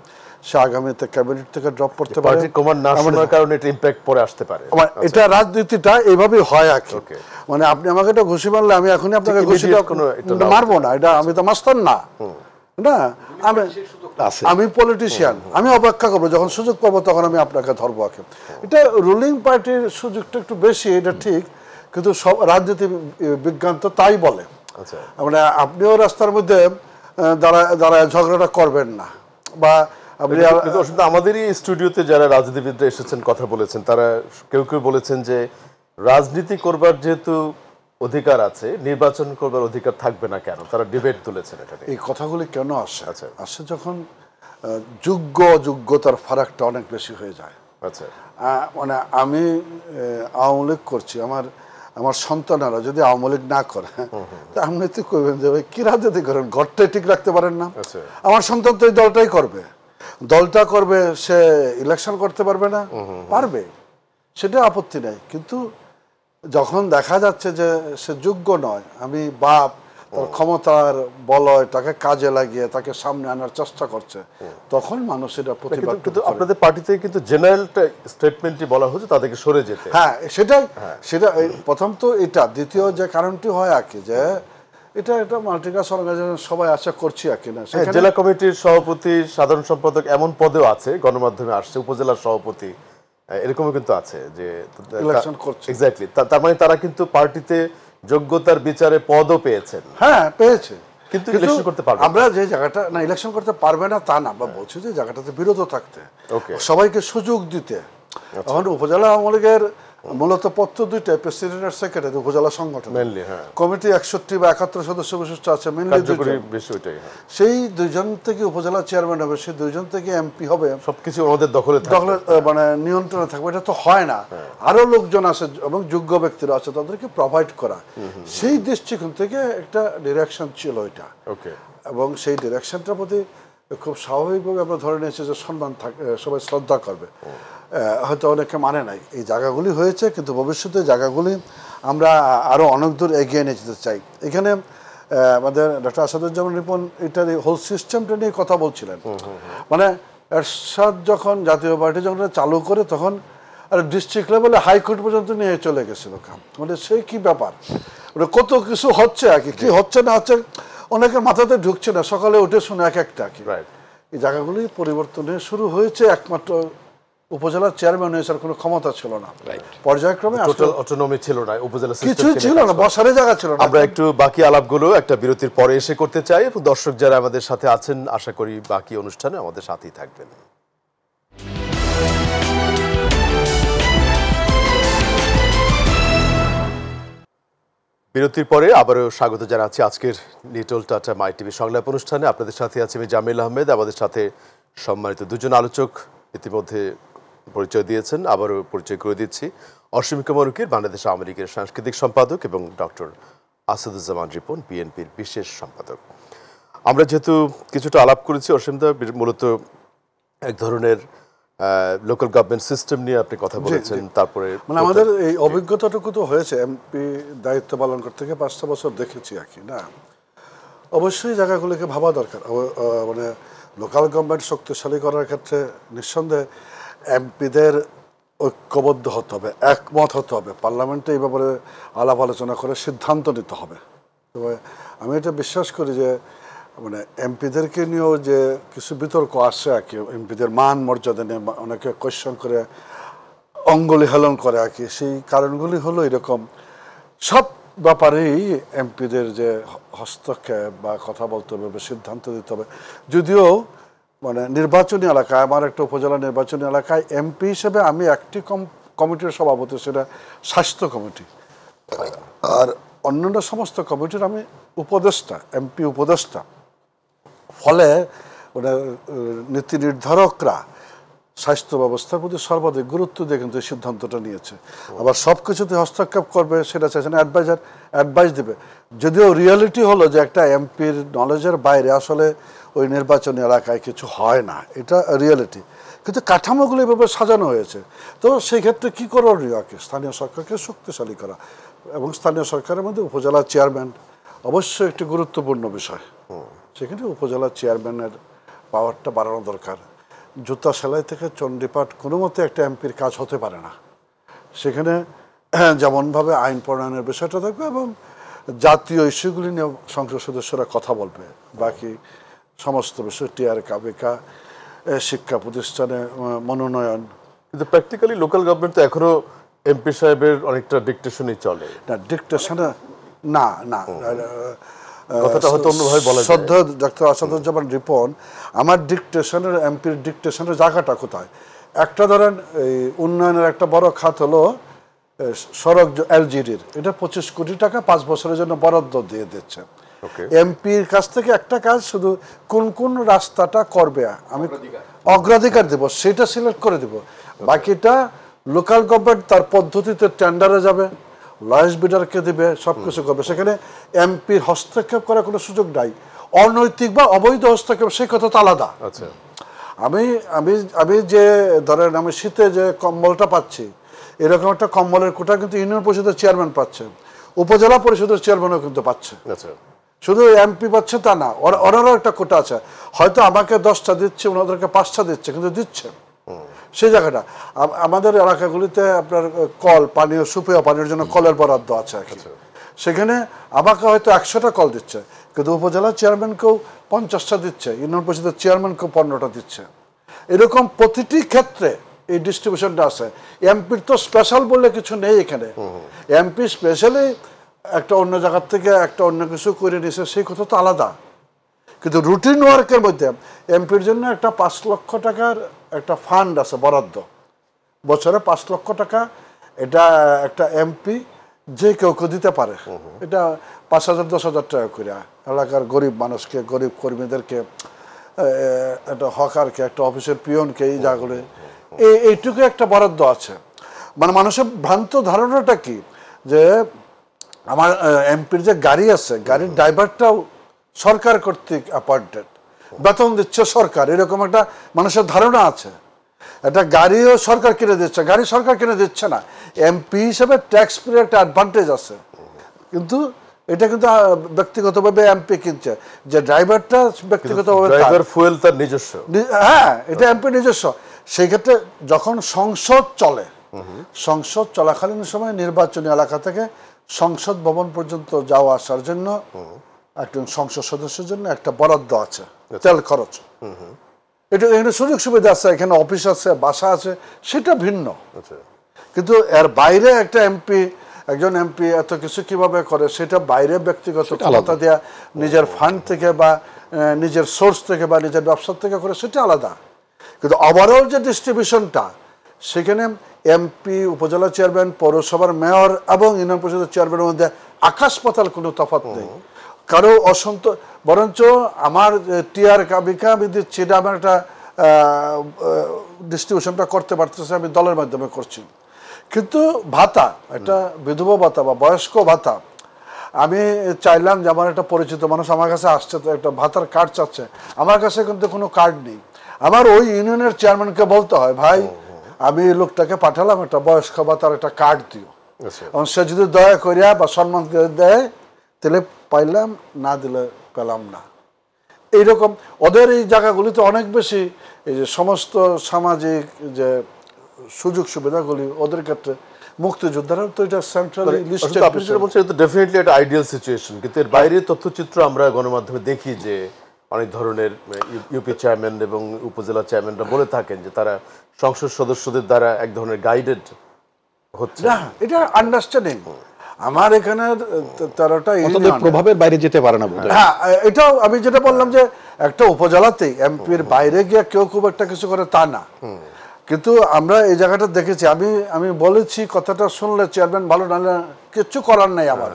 সে আগামীতে ক্যাবিনেট থেকে ড্রপ করতে পারে, কারণে এটা ইমপ্যাক্ট পরে আসতে পারে। এটা রাজনীতিটা এইভাবেই হয় আর কি। মানে আপনি আমাকে একটা ঘুষি মারলে আমি এখনই আপনাকে ঘুষিটা মারবো না, এটা আমি তো মাস্টার না, না আমি পলিটিশিয়ান, আমি অপেক্ষা করবো, যখন সুযোগ পাবো তখন আমি আপনাকে ধরবো। এটা রুলিং পার্টির সুযোগটা একটু বেশি, এটা ঠিক, কিন্তু সব রাজনীতি বিজ্ঞান তো তাই বলে। মানে আপনিও রাস্তার মধ্যে দাঁড়ায় ঝগড়াটা করবেন না। বা আমাদেরই স্টুডিওতে যারা রাজনীতিবিদরা এসেছেন, কথা বলেছেন, তারা কেউ কেউ বলেছেন যে রাজনীতি করবার যেহেতু অধিকার আছে, নির্বাচন করবার অধিকার থাকবে না কেন? তারা ডিবেট তুলেছেন এটা নিয়ে। এই কথাগুলি কেন আসে? আসে যখন যোগ্য যোগ্যতার ফারাকটা অনেক বেশি হয়ে যায়। আচ্ছা, মানে আমি আওয়ামী লীগ করছি, আমার সন্তানেরা যদি আওয়ামী লীগ না করে তা আপনি তো কইবেন যে ভাই কি রাজনীতি করেন, ঘরটাই ঠিক রাখতে পারেন না। আমার সন্তান তো এই দলটাই করবে, দলটা করবে, সে ইলেকশন করতে পারবে না, পারবে, সেটা আপত্তি নেই। কিন্তু যখন দেখা যাচ্ছে যে সে যোগ্য নয়, আমি বাপ, তার ক্ষমতার বলয় তাকে কাজে লাগিয়ে তাকে সামনে আনার চেষ্টা করছে, তখন মানুষ এটা প্রতিবাদ। কিন্তু আপনাদের পার্টিতে কিন্তু জেনারেল স্টেটমেন্টই বলা হচ্ছে তাদেরকে সরে যেতে। হ্যাঁ, সেটা প্রথম তো এটা। দ্বিতীয় যে কারণটি হয় আর কি, যে এটা মাল্টিকাস অর্গানাইজেশন সবাই আশা করছি আর কি না, জেলা কমিটির সভাপতি, সাধারণ সম্পাদক এমন পদেও আছে, গণমাধ্যমে আসছে, উপজেলার সভাপতি এরকমও কিন্তু আছে যে ইলেকশন করছে। এক্স্যাক্টলি, তার মানে তারা কিন্তু পার্টিতে যোগ্যতার বিচারে পদও পেয়েছেন। হ্যাঁ, পেয়েছে, কিন্তু ইলেকশন করতে পারবে আমরা যে জায়গাটা না ইলেকশন করতে পারবে না তা না, আমরা বলছি যে জায়গাটাতে বিরত থাকতে, সবাইকে সুযোগ দিতে। এখন উপজেলা আওয়ামী লীগের মূলত পত্র দুইটা, প্রেসিডেন্ট আর সেক্রেটারি, উপজেলা সংগঠন কমিটি 61 বা 71 সদস্য বিশিষ্ট আছে, সেই দুইজন থেকে উপজেলা চেয়ারম্যান হবে, সেই দুইজন থেকে এমপি হবে, সবকিছু আমাদের দখলে মানে নিয়ন্ত্রণে থাকবে। এটা তো হয় না, আরো লোকজন আছে এবং যোগ্য ব্যক্তিরা আছে, তাদেরকে প্রোভাইড করা, সেই দৃষ্টিকোণ থেকে একটা ডিরেকশন ছিল এটা। এবং সেই ডিরেকশনটার প্রতি খুব স্বাভাবিকভাবে আমরা ধরে নিয়েছি যে সম্মান সবাই শ্রদ্ধা করবে। হয়তো অনেকে মানে নাই, এই জায়গাগুলি হয়েছে, কিন্তু ভবিষ্যতে জায়গাগুলি আমরা আরো অনেক দূর এগিয়ে নিয়ে যেতে চাই। এখানে আমাদের ডক্টর আসাদুজ্জামান রিপন এটার হোল সিস্টেমটা নিয়ে কথা বলছিলেন। মানে এরশাদ যখন জাতীয় পার্টি যখন চালু করে, তখন আর ডিস্ট্রিক্ট লেভেলে হাইকোর্ট পর্যন্ত নিয়ে চলে গেছিল কাম। মানে সেই কি ব্যাপার, কত কিছু হচ্ছে আর কি হচ্ছে না হচ্ছে অনেকের মাথাতে ঢুকছে না, সকালে উঠে শুনে এক একটা কি। এই জায়গাগুলি পরিবর্তনে শুরু হয়েছে, একমাত্র উপজেলার চেয়ারম্যান হয়েছে, কোনো ক্ষমতা ছিল না, পর্যায়ক্রমে অটোনমি ছিল না, উপজেলা কিছুই ছিল না, বসারে জায়গা ছিল না। আমরা একটু বাকি আলাপগুলো একটা বিরতির পরে এসে করতে চাই, এবং দর্শক যারা আমাদের সাথে আছেন আশা করি বাকি অনুষ্ঠানে আমাদের সাথেই থাকবেন। বিরতির পরে আবারও স্বাগত জানাচ্ছি আজকের লিটল টাটা মাই টিভি সংলাপ অনুষ্ঠানে। আপনাদের সাথে আছি আমি জামিল আহমেদ। আমাদের সাথে সম্মানিত দুজন আলোচক ইতিমধ্যে পরিচয় দিয়েছেন, আবারও পরিচয় করে দিচ্ছি। অসীমিকা মরুকির, বাংলাদেশ আওয়ামী লীগের সাংস্কৃতিক সম্পাদক, এবং ডক্টর আসাদুজ্জামান রিপন, বিএনপির বিশেষ সম্পাদক। আমরা যেহেতু কিছুটা আলাপ করেছি অসীমদা, মূলত এক ধরনের লোকাল গভর্নমেন্ট সিস্টেম নিয়ে আপনি কথা বলেছেন। তারপরে মানে আমাদের এই অভিজ্ঞতাটুকু তো হয়েছে, এমপি দায়িত্ব পালন করতে থেকে 5টা বছর দেখেছি আর কি না। অবশ্যই জায়গাগুলোকে ভাবা দরকার। মানে লোকাল গভর্নমেন্ট শক্তিশালী করার ক্ষেত্রে নিঃসন্দেহে এমপিদের ঐক্যবদ্ধ হতে হবে, একমত হতে হবে, পার্লামেন্টে এই ব্যাপারে আলাপ আলোচনা করে সিদ্ধান্ত নিতে হবে। তবে আমি এটা বিশ্বাস করি যে মানে এমপিদেরকে নিয়েও যে কিছু বিতর্ক আসছে আর কি, এমপিদের মান মর্যাদা নিয়ে অনেকে কোয়েশ্চন করে, অঙ্গুলি হেলন করে আর কি, সেই কারণগুলি হলো এরকম। সব ব্যাপারেই এমপিদের যে হস্তক্ষেপ বা কথা বলতে হবে বা সিদ্ধান্ত দিতে হবে। যদিও মানে নির্বাচনী এলাকায়, আমার একটা উপজেলা নির্বাচনী এলাকায় এমপি হিসেবে আমি একটি কমিটির সভাপতি, সেটা স্বাস্থ্য কমিটি, আর অন্যান্য সমস্ত কমিটির আমি উপদেষ্টা, এমপি উপদেষ্টা। ফলে মানে নীতি নির্ধারকরা স্বাস্থ্য ব্যবস্থার প্রতি সর্বাধিক গুরুত্ব দিয়ে কিন্তু এই সিদ্ধান্তটা নিয়েছে। আবার সব কিছুতে হস্তক্ষেপ করবে সেটা চাইছে না, অ্যাডভাইস দেবে। যদিও রিয়েলিটি হলো যে একটা এমপির নলেজের বাইরে আসলে ওই নির্বাচনী এলাকায় কিছু হয় না, এটা রিয়েলিটি। কিন্তু কাঠামোগুলো এভাবে সাজানো হয়েছে। তো সেই ক্ষেত্রে কী করণীয় আর কি, স্থানীয় সরকারকে শক্তিশালী করা, এবং স্থানীয় সরকারের মধ্যে উপজেলা চেয়ারম্যান অবশ্যই একটি গুরুত্বপূর্ণ বিষয়। সেখানে উপজেলা চেয়ারম্যানের পাওয়ারটা বাড়ানো দরকার। জুতা সেলাই থেকে চণ্ডীপাঠ কোনো মতে একটা এমপির কাজ হতে পারে না। সেখানে যেমনভাবে আইন প্রণয়নের বিষয়টা থাকবে, এবং জাতীয় ইস্যুগুলি নিয়ে সংসদ সদস্যরা কথা বলবে। বাকি সমস্ত বিষয় টিআর কাবিকা, শিক্ষা প্রতিষ্ঠানে মনোনয়ন। কিন্তু প্র্যাকটিক্যালি লোকাল গভর্নমেন্ট তো এখনো এমপি সাহেবের অনেকটা ডিকটেশনই চলে না। ডিকটেশনে না, কথাটা হয়তো অন্যভাবে বলা যায়। শ্রদ্ধা ডক্টর আসাদুজ্জামান রিপন, আমার ডিকটেশনের, এমপির ডিকটেশনের জায়গাটা কোথায়? একটা ধরেন এই উন্নয়নের একটা বড় খাত হলো সড়ক এলজিডির, এটা 25 কোটি টাকা 5 বছরের জন্য বরাদ্দ দিয়ে দিচ্ছে। Okay. এমপির কাছ থেকে একটা কাজ, শুধু কোন কোন রাস্তাটা করবে আমি অগ্রাধিকার দেব, সেটা সিলেক্ট করে দেব। বাকিটা লোকাল গভর্নমেন্ট তার পদ্ধতিতে টেন্ডারে যাবে, লয়েস বিডারকে দিবে, সবকিছু করবে। সেখানে এমপির হস্তক্ষেপ করার কোনো সুযোগ নাই। অনৈতিক বা অবৈধ হস্তক্ষেপ সেই কথা তো আলাদা। আচ্ছা, আমি আমি আমি যে ধরেন আমি শীতে যে কম্বলটা পাচ্ছি, এরকম একটা কম্বলের কোটা কিন্তু ইউনিয়ন পরিষদের চেয়ারম্যান পাচ্ছে, উপজেলা পরিষদের চেয়ারম্যানও কিন্তু পাচ্ছে। আচ্ছা, শুধু এমপি পাচ্ছে তা না, ওনারও একটা কোটা আছে। হয়তো আমাকে 10টা দিচ্ছে, ওনাদেরকে 5টা দিচ্ছে, কিন্তু দিচ্ছে। সেই জায়গাটা আমাদের এলাকাগুলিতে আপনার কল, পানীয় সুপেয় পানির জন্য কলের বরাদ্দ আছে আর কি। সেখানে আমাকে হয়তো 100টা কল দিচ্ছে, কিন্তু উপজেলা চেয়ারম্যানকেও 50টা দিচ্ছে, ইউনিয়ন পরিষদের চেয়ারম্যানকেও 15টা দিচ্ছে। এরকম প্রতিটি ক্ষেত্রে এই ডিস্ট্রিবিউশনটা আছে। এমপির তো স্পেশাল বললে কিছু নেই এখানে। এমপি স্পেশালি একটা অন্য জায়গার থেকে একটা অন্য কিছু করে নিছে, সেই কথা তো আলাদা। কিন্তু রুটিন ওয়ার্কের মধ্যে এমপির জন্য একটা 5 লক্ষ টাকার একটা ফান্ড আছে, বরাদ্দ, বছরে 5 লক্ষ টাকা। এটা একটা এমপি যে কেউ দিতে পারে। এটা 5,000 10,000 টাকা করে এলাকার গরিব মানুষকে, গরিব কর্মীদেরকে, একটা হকারকে, একটা অফিসের পিয়নকে, এই জায়গাগুলো এইটুকু একটা বরাদ্দ আছে। মানে মানুষের ভ্রান্ত ধারণাটা কি, যে আমার এমপির যে গাড়ি আছে, গাড়ির ড্রাইভারটাও সরকার কর্তৃক অ্যাপয়েন্টেড, বেতন দিচ্ছে সরকার, এরকম একটা মানুষের ধারণা আছে। একটা গাড়িও সরকার কিনে দিচ্ছে, গাড়ি সরকার কিনে দিচ্ছে না। এমপি হিসেবে ট্যাক্স পেয়ার একটা অ্যাডভান্টেজ আছে, কিন্তু এটা কিন্তু ব্যক্তিগতভাবে এমপি কিনছে, যে ড্রাইভারটা ব্যক্তিগতভাবে, ড্রাইভার ফুয়েল তার নিজস্ব। হ্যাঁ, এটা এমপি নিজস্ব। সেই ক্ষেত্রে যখন সংসদ চলে, সংসদ চলাকালীন সময় নির্বাচনী এলাকা থেকে সংসদ ভবন পর্যন্ত যাওয়া আসার জন্য একজন সংসদ সদস্যের জন্য একটা বরাদ্দ আছে, তেল খরচ। এটা এখানে সুযোগ সুবিধা আছে, এখানে অফিস আছে, বাসা আছে, সেটা ভিন্ন। কিন্তু এর বাইরে একটা এমপি, একজন এমপি এত কিছু কিভাবে করে, সেটা বাইরে ব্যক্তিগত ক্ষমতা দেওয়া, নিজের ফান্ড থেকে বা নিজের সোর্স থেকে বা নিজের ব্যবসা থেকে করে, সেটা আলাদা। কিন্তু ওভারঅল যে ডিস্ট্রিবিউশনটা, সেখানে এমপি, উপজেলা চেয়ারম্যান, পৌরসভার মেয়র এবং ইউনিয়ন পরিষদের চেয়ারম্যানের মধ্যে আকাশ পাতাল কোনো তফাৎ নেই। কারো অসন্তোষ, বরঞ্চ আমার টিআর কাবিকা আমি দিচ্ছি, এটা আমার একটা ডিস্ট্রিবিউশনটা করতে পারতেছে, আমি দলের মাধ্যমে করছি। কিন্তু ভাতা, একটা বিধবা ভাতা বা বয়স্ক ভাতা, আমি চাইলাম যে আমার একটা পরিচিত মানুষ আমার কাছে আসছে, তো একটা ভাতার কার্ড চাচ্ছে, আমার কাছে কিন্তু কোনো কার্ড নেই। আমার ওই ইউনিয়নের চেয়ারম্যানকে বলতে হয়, ভাই আমি লোকটাকে পাঠালাম, একটা বয়স্ক ভাতার একটা কার্ড দিও। এবং সে যদি দয়া করিয়া বা সম্মান দেয় তাহলে পাইলাম, না দিলে পেলাম না। এইরকম ওদের এই জায়গাগুলিতে অনেক বেশি এই যে সমস্ত সামাজিক যে সুযোগ সুবিধাগুলি ওদের ক্ষেত্রে, মুক্তিযোদ্ধারা তো এটা সেন্ট্রালি লিস্টেড। আপনি যেটা বলছেন, এটা ডেফিনেটলি একটা আইডিয়াল সিচুয়েশন, কিন্তু এর বাইরে তথ্যচিত্র আমরা গণমাধ্যমে দেখি যে অনেক ধরনের ইউপি চেয়ারম্যান এবং উপজেলা চেয়ারম্যানরা বলে থাকেন যে তারা সংসদ সদস্যদের দ্বারা এক ধরনের গাইডেড হচ্ছে না, এটা আন্ডারস্ট্যান্ডিং। আমার এখানে 13টা প্রভাবের বাইরে যেতে পারে না। হ্যাঁ, এটাও আমি যেটা বললাম যে একটা উপজেলাতেই এমপির বাইরে গিয়ে কেউ খুব একটা কিছু করে তা না। কিন্তু আমরা এই জায়গাটা দেখেছি, আমি বলেছি, কথাটা শুনলে চেয়ারম্যান ভালো, নাহলে কিচ্ছু করার নাই আমার।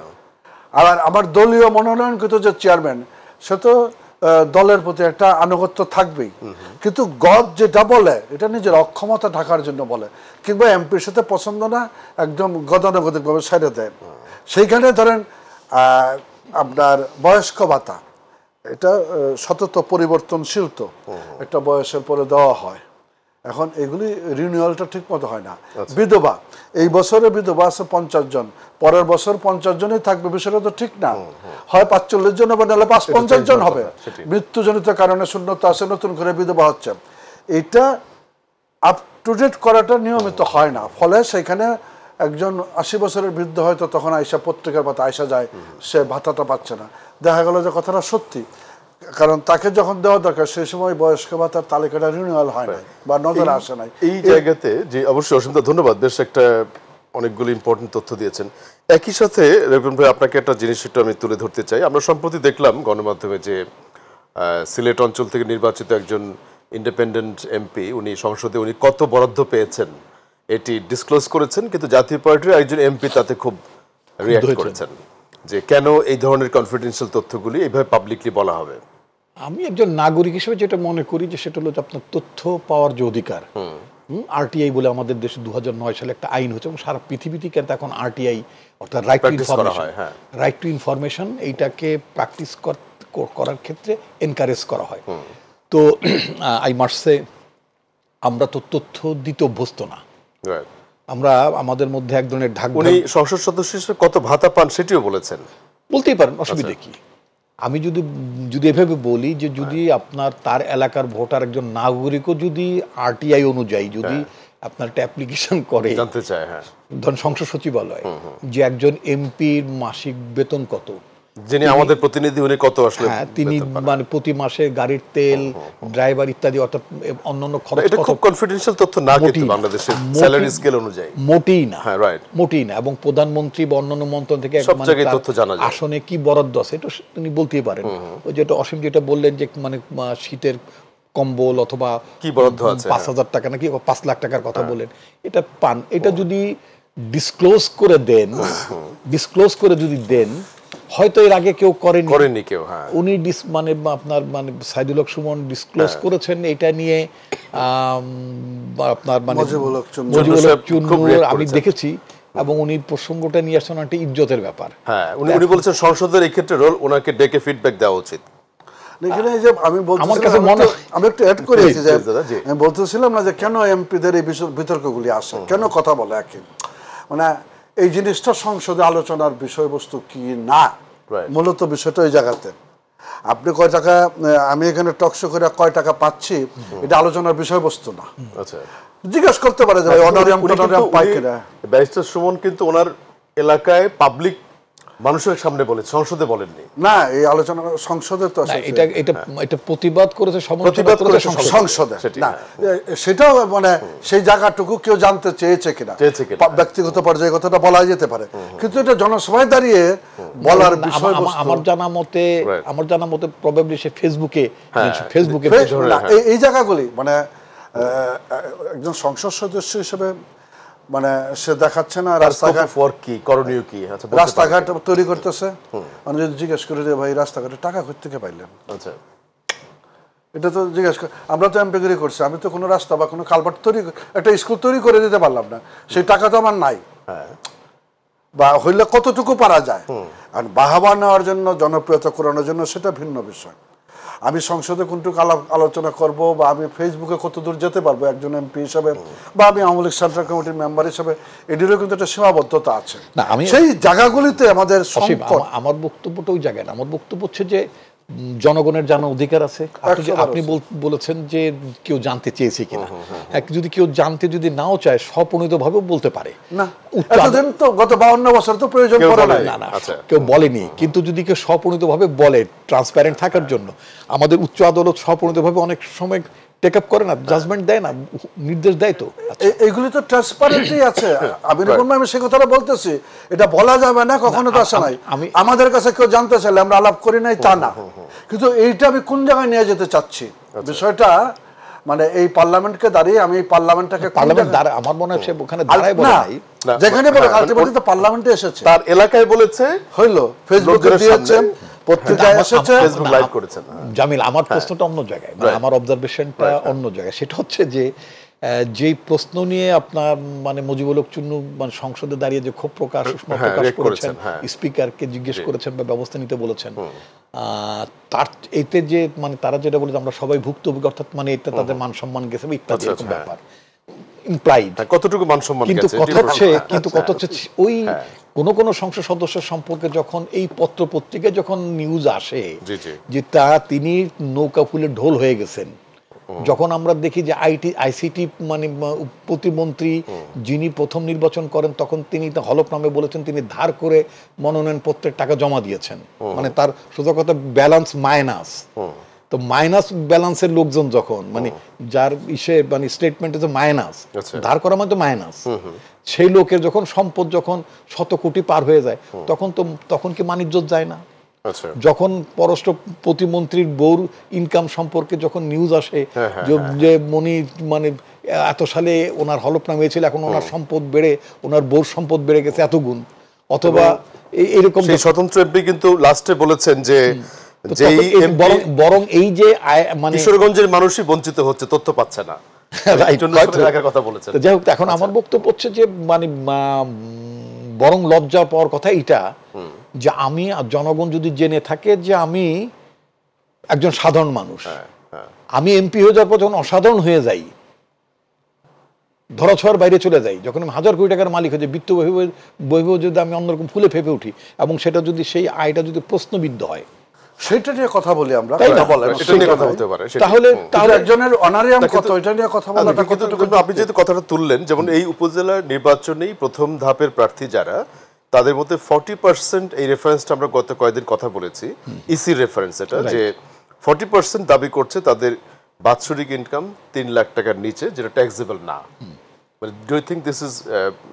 আবার আমার দলীয় মনোনয়নকৃত যে চেয়ারম্যান, সে তো দলের প্রতি একটা আনুগত্য থাকবেই, কিন্তু গদ যেটা বলে এটা নিজের অক্ষমতা ঢাকার জন্য বলে, কিংবা এমপির সাথে পছন্দ না, একদম গতানুগতিকভাবে ছেড়ে দেয়। সেইখানে ধরেন আপনার বয়স্ক ভাতা, এটা সতত পরিবর্তনশীল, তো একটা বয়সের পরে দেওয়া হয়। এখন এগুলি রিনিউয়ালটা ঠিক মতো হয় না। বিধবা, এই বছরে বিধবা আছে 50 জন, পরের বছর 50 জনই থাকবে, বিষয়টা তো ঠিক না। হয় 45 জন হবে, নাহলে 50 জন হবে। মৃত্যুজনিত কারণে শূন্যতা আছে, নতুন করে বিধবা হচ্ছে। এটা আপ টু ডেট করাটা নিয়মিত হয় না, ফলে সেখানে একজন 80 বছরের বৃদ্ধ হয়তো তখন আইসা পত্রিকার পাতা আইসা যায়, সে ভাতাটা পাচ্ছে না। দেখা গেল যে কথাটা সত্যি, কারণ তাকে যখন দেওয়া দরকার সেই সময় বয়স্ক ভাতার তালিকাটা রিনিউয়াল হয় না বা নজরে আসে নাই। এই জায়গাতে যে অবশ্যই অসীম ধন্যবাদ, বেশ একটা অনেকগুলো ইম্পর্টেন্ট তথ্য দিয়েছেন। একই সাথে রেবন ভাই, আপনাকে একটা জিনিস একটু আমি তুলে ধরতে চাই। আমরা সম্প্রতি দেখলাম গণমাধ্যমে যে সিলেট অঞ্চল থেকে নির্বাচিত একজন ইন্ডিপেন্ডেন্ট এমপি, উনি সংসদে উনি কত বরাদ্দ পেয়েছেন এটি ডিসক্লোজ করেছেন, কিন্তু জাতীয় পার্টির একজন এমপি তাতে খুব রিঅ্যাক্ট করেছেন। যে কেন এই ধরনের কনফিডেন্সিয়াল তথ্যগুলি এইভাবে পাবলিকলি বলা হবে? আমি একজন নাগরিক হিসেবে যেটা মনে করি যে সেটা হলো যে আপনার তথ্য পাওয়ার যে অধিকার, আরটিআই বলে আমাদের দেশে 2009 সালে একটা আইন হচ্ছে এবং সারা পৃথিবীতে কিন্তু এখন আরটিআই অর্থাৎ right two information, right two information এইটাকে প্র্যাকটিস করার ক্ষেত্রে এনকারেজ করা হয়। তো আই মাস্ট সে আমরা তো তথ্য দিতে অভ্যস্ত না। আমরা আমাদের মধ্যে এক ধরনের উনি সংসদ সদস্য হিসেবে কত ভাতা পান সেটিও বলেছেন, বলতেই পারেন, অসুবিধা কি? আমি যদি এভাবে বলি যে যদি আপনার তার এলাকার ভোটার একজন নাগরিকও যদি আরটিআই অনুযায়ী যদি আপনার একটা অ্যাপ্লিকেশন করে, জানতে চায়, হ্যাঁ, ধরুন সংসদ সচিবালয় যে একজন এমপির মাসিক বেতন কত, যিনি আমাদের প্রতিনিধি উনি কত আসলে, হ্যাঁ, তিনি মানে প্রতি মাসে গাড়ির তেল, ড্রাইভার ইত্যাদি অর্থাৎ অন্যান্য খরচ, এটা খুব কনফিডেন্সিয়াল তথ্য না কিন্তু বাংলাদেশের স্যালারি স্কেল অনুযায়ী মোটেই না, হ্যাঁ, রাইট, মোটেই না। এবং প্রধানমন্ত্রী বা অন্যান্য মন্ত্রণ থেকে সব জায়গায় তথ্য জানা যায়, আসনে কি বরাদ্দ আছে এটা তিনি বলতেই পারেন। ওই যেটা অসীম যেটা বললেন যে মানে শীতের কম্বল অথবা কি বরাদ্দ আছে 5,000 টাকা নাকি 5 লাখ টাকার কথা বলেন, এটা পান, এটা যদি ডিসক্লোজ করে যদি দেন, হয়তো এর আগে কেউ করেনি কেউ, হ্যাঁ, উনি মানে আপনার মানে সাইদুল হক সুমন ডিসক্লোজ করেছেন এটা নিয়ে, আপনার মানে মজিবুল হক চুন্নুর আমি দেখেছি, এবং উনি প্রসঙ্গটা নিয়ে আসছেন একটা ইজ্জতের ব্যাপার। হ্যাঁ, উনি বলেছেন সংসদের এই ক্ষেত্রে রোল ওনাকে ডেকে ফিডব্যাক দেওয়া উচিত। এখানে যে আমি আমি একটু অ্যাড করেছি যে আমি বলতেছিলাম না যে কেন এমপিদের এই বিতর্কগুলি আসে, কেন কথা বলে একে, মানে এই জিনিসটা সংসদে আলোচনার বিষয়বস্তু কি না, মূলত বিষয়টা ওই জায়গাতে আপনি কয় টাকা, আমি এখানে টকশো করে কয় টাকা পাচ্ছি, এটা আলোচনার বিষয়বস্তু না। আচ্ছা, জিজ্ঞেস করতে পারে যে অনারিয়াম পাই কিনা। ব্যারিস্টার সুমন কিন্তু ওনার এলাকায় পাবলিক মানুষের সামনে বলে, সংসদে বলেননি না, এই আলোচনা সংসদে তো এটা প্রতিবাদ করেছে সংসদে না, সেটাও মানে সেই জায়গাটুকু কেউ জানতে চেয়েছে কিনা, ব্যক্তিগত পর্যায়ে কথাটা বলা যেতে পারে, কিন্তু এটা জনসভায় দাঁড়িয়ে বলার বিষয়বস্তু আমার জানা মতে প্রবাবলি সে ফেসবুকে এই জায়গাগুলি মানে একজন সংসদ সদস্য হিসেবে মানে সে দেখাচ্ছে না রাস্তাঘাট কি করণীয় কি, রাস্তাঘাট তৈরি করতেছে, মানে যদি জিজ্ঞেস করে যে ভাই রাস্তাঘাটে টাকা কোথা থেকে পাইলেন, আচ্ছা এটা তো জিজ্ঞেস করে। আমরা তো এমপিগিরি করছি, আমি তো কোনো রাস্তা বা কোনো কালভার্ট একটা স্কুল তৈরি করে দিতে পারলাম না, সেই টাকা তো আমার নাই, বা হইলে কতটুকু পারা যায়, আর বাহাবা নেওয়ার জন্য জনপ্রিয়তা করানোর জন্য সেটা ভিন্ন বিষয়। আমি সংসদে কোনটুকু আলোচনা করব বা আমি ফেসবুকে কত দূর যেতে পারবো একজন এমপি হিসাবে, বা আমি আওয়ামী লীগ সেন্ট্রাল কমিটির মেম্বার হিসাবে, এটিরও কিন্তু একটা সীমাবদ্ধতা আছে। সেই জায়গাগুলিতে আমাদের আমার বক্তব্যটা ওই জায়গায় না, আমার বক্তব্য হচ্ছে যে জনগণের জানার অধিকার আছে। আপনি বলেছেন যে কেউ জানতে চেয়েছে কিনা, যদি কেউ জানতে যদি নাও চায় স্বপ্রণীতভাবে বলতে পারে না, এতদিন তো গত 52 বছর তো প্রয়োজন পড়ে না, কেউ বলেনি, কিন্তু যদি কেউ স্বপ্রণীতভাবে বলে ট্রান্সপারেন্ট থাকার জন্য, আমাদের উচ্চ আদালত স্বপ্রণীতভাবে অনেক সময় টেক আপ করে না, জাজমেন্ট দেয় না, নির্দেশ দেয়, তো এইগুলি তো ট্রান্সপারেন্টই আছে। আমি সে কথাটা বলতেছি, এটা বলা যাবে না, কখনো তো আসে নাই, আমাদের কাছে কেউ জানতে চাইলে আমরা আলাপ করি নাই তা না, কিন্তু এইটা আমি কোন জায়গায় নিয়ে যেতে চাচ্ছি বিষয়টা, মানে এই পার্লামেন্টকে দাঁড়িয়ে আমি এই পার্লামেন্টটাকে আমার মনে হয় ওখানে দাঁড়ায় বলে নাই, যেখানে বলে আলটিমেটলি তো পার্লামেন্টে এসেছে, তার এলাকায় বলেছে, হইলো ফেসবুকে দিয়েছেন, পত্রিকায় এসেছে, ফেসবুক লাইভ করেছেন। জামিল, আমার প্রশ্নটা অন্য জায়গায়, আমার অবজারভেশনটা অন্য জায়গায়, সেটা হচ্ছে যে যেই প্রশ্ন নিয়ে আপনার মানে মুজিবুল হক চুন্নু মানে সংসদে দাঁড়িয়ে যে ক্ষোভ প্রকাশ করেছেন, স্পিকারকে জিজ্ঞেস করেছেন বা ব্যবস্থা নিতে বলেছেন, তার এতে যে মানে তারা যেটা বলেছে আমরা সবাই ভুক্তভোগী, অর্থাৎ মানে এটা তাদের মান সম্মান গেছে ইত্যাদি এরকম ব্যাপার ইমপ্লাইড, কতটুকু মান সম্মান গেছে, কিন্তু কথা হচ্ছে ওই কোন সংসদ সদস্য সম্পর্কে যখন এই পত্র পত্রিকায় যখন নিউজ আসে যে তিনি নৌকা ফুলে ঢোল হয়ে গেছেন, যখন আমরা দেখি যে আইসিটি মানে প্রতিমন্ত্রী যিনি প্রথম নির্বাচন করেন তখন তিনি হলফনামে বলেছেন তিনি ধার করে মনোনয়ন পত্রের টাকা জমা দিয়েছেন, মানে তার সোজা কথা ব্যালেন্স মাইনাস, তো মাইনাস ব্যালেন্সের লোকজন যখন মানে যার মানে স্টেটমেন্টে তো মাইনাস, ধার করা মানে তো মাইনাস, সেই লোকের যখন সম্পদ যখন 100 কোটি পার হয়ে যায় তখন কি মানিজ্জত যায় না? যখন পররাষ্ট্র প্রতিমন্ত্রীর বউর ইনকাম সম্পর্কে যখন নিউজ আসে যে মনি মানে এত সালে ওনার হলফনামা হয়েছিল, এখন ওনার সম্পদ বেড়ে ওনার বউর সম্পদ বেড়ে গেছে এত গুণ, অথবা এইরকম সেই স্বতন্ত্র এমপি কিন্তু লাস্টে বলেছেন যে তো যেই তখন এই বরং এই যে মানে কিশোরগঞ্জের মানুষই বঞ্চিত হচ্ছে, তথ্য পাচ্ছে না, Right, এলাকার কথা বলেছেন। তো যাই হোক, এখন আমার বক্তব্য হচ্ছে যে মানে বরং লজ্জা পাওয়ার কথা এটা যে আমি জনগণ যদি জেনে থাকে যে আমি একজন সাধারণ মানুষ, আমি এমপি হয়ে যাওয়ার পর যখন অসাধারণ হয়ে যাই, ধরাছোঁয়ার বাইরে চলে যাই, যখন আমি হাজার কোটি টাকার মালিক হয়ে যাই, বিত্ত বৈভব যদি আমি অন্যরকম ফুলে ফেপে উঠি, এবং সেটা যদি সেই আয়টা যদি প্রশ্নবিদ্ধ হয়, সেটা নিয়ে কথা বলি আমরা, তাই না? কথা বলেন, এটা নিয়ে কথা হতে পারে। তাহলে তাহলে একজনের অনারিয়াম কত, এটা নিয়ে কথা বলাটা কতটুকু? কিন্তু আপনি যেহেতু কথাটা তুললেন, যেমন এই উপজেলার নির্বাচনেই প্রথম ধাপের প্রার্থী যারা, তাদের মধ্যে 40% এই রেফারেন্সটা আমরা গত কয়েকদিন কথা বলেছি, ইসি রেফারেন্স, এটা যে 40% দাবি করছে তাদের বাৎসরিক ইনকাম 3 লাখ টাকার নিচে, যেটা ট্যাক্সেবল না। মানে do you think this is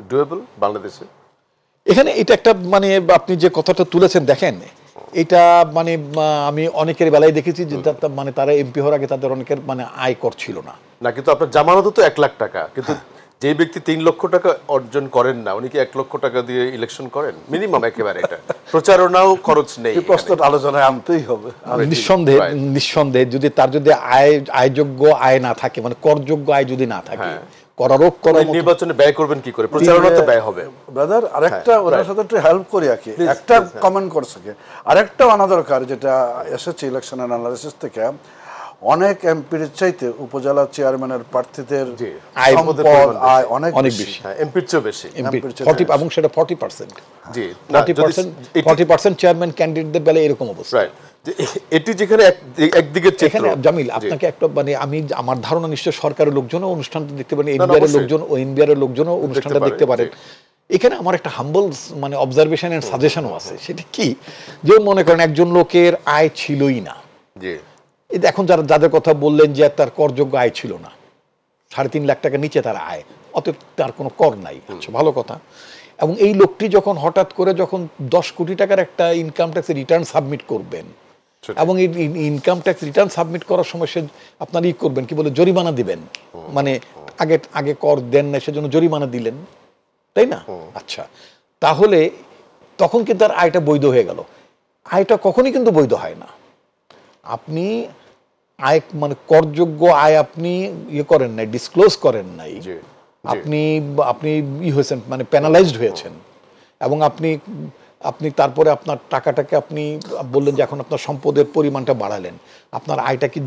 doable বাংলাদেশে? এখানে এটা একটা মানে আপনি যে কথাটা তুলেছেন, দেখেন এটা মানে আমি অনেকের বেলায় দেখেছি যে মানে তারা এমপি হওয়ার আগে তাদের অনেকের মানে আয় কর ছিল না। না, কিন্তু আপনার জামানত তো 1 লাখ টাকা, কিন্তু যে ব্যক্তি 3 লক্ষ টাকা অর্জন করেন না, উনি কি 1 লক্ষ টাকা দিয়ে ইলেকশন করেন? মিনিমাম একেবারে, এটা প্রচারণাও খরচ নেই। এই প্রশ্নটা আলোচনায় আনতেই হবে। নিঃসন্দেহে যদি তার যদি আয়যোগ্য আয় না থাকে, মানে করযোগ্য আয় যদি না থাকে, করারোপ করার মতো নির্বাচনে ব্যয় করবেন কি করে? প্রচারণা তো ব্যয় হবে। ব্রাদার, আরেকটা ওনার সাথে একটু হেল্প করি আর কি, একটা কমেন্ট করছে কি, আরেকটা আনা দরকার, যেটা এসেছে ইলেকশন অ্যানালাইসিস থেকে, অনেক এমপির চাইতে উপজেলা চেয়ারম্যানের প্রার্থীদের সম্পদ আয় অনেক বেশি, এমপির চেয়ে বেশি, এবং সেটা 40%। জি, 40% চেয়ারম্যান ক্যান্ডিডেটদের বেলায় এরকম অবস্থা। রাইট। এটি যেখানে একদিকে এখানে জামিল, আপনাকে একটা মানে আমি আমার ধারণা নিশ্চয় সরকারের লোকজনও অনুষ্ঠানটা দেখতে পারেন, এনবিআর লোকজন ও এনবিআর লোকজনও অনুষ্ঠানটা দেখতে পারেন। এখানে আমার একটা হাম্বল মানে অবজারভেশন এন্ড সাজেশনও আছে। সেটা কি, যে মনে করেন একজন লোকের আয় ছিলই না, জি, এখন যাদের কথা বললেন যে তার করযোগ্য আয় ছিল না, 3.5 লাখ টাকার নিচে তার আয়, অতএব তার কোনো কর নাই। আচ্ছা, ভালো কথা। এবং এই লোকটি যখন হঠাৎ করে যখন 10 কোটি টাকার একটা ইনকাম ট্যাক্সের রিটার্ন সাবমিট করবেন, এবং এই ইনকাম ট্যাক্স রিটার্ন সাবমিট করার সময় সে আপনার করবেন কি বলে, জরিমানা দিবেন, মানে আগে কর দেন না সেজন্য জরিমানা দিলেন, তাই না? আচ্ছা, তাহলে তখন কিন্তু তার আয়টা বৈধ হয়ে গেল। আয়টা কখনই কিন্তু বৈধ হয় না। আপনি আয় মানে করযোগ্য আয় আপনি করেন নাই, ডিসক্লোজ করেন নাই, আপনি হয়েছেন মানে পেনালাইজড হয়েছেন, এবং আপনি তারপরে আপনার টাকাটাকে আপনি বললেন যে এখন আপনার সম্পদের পরিমাণটা বাড়ালেন, আপনার আয়টা কি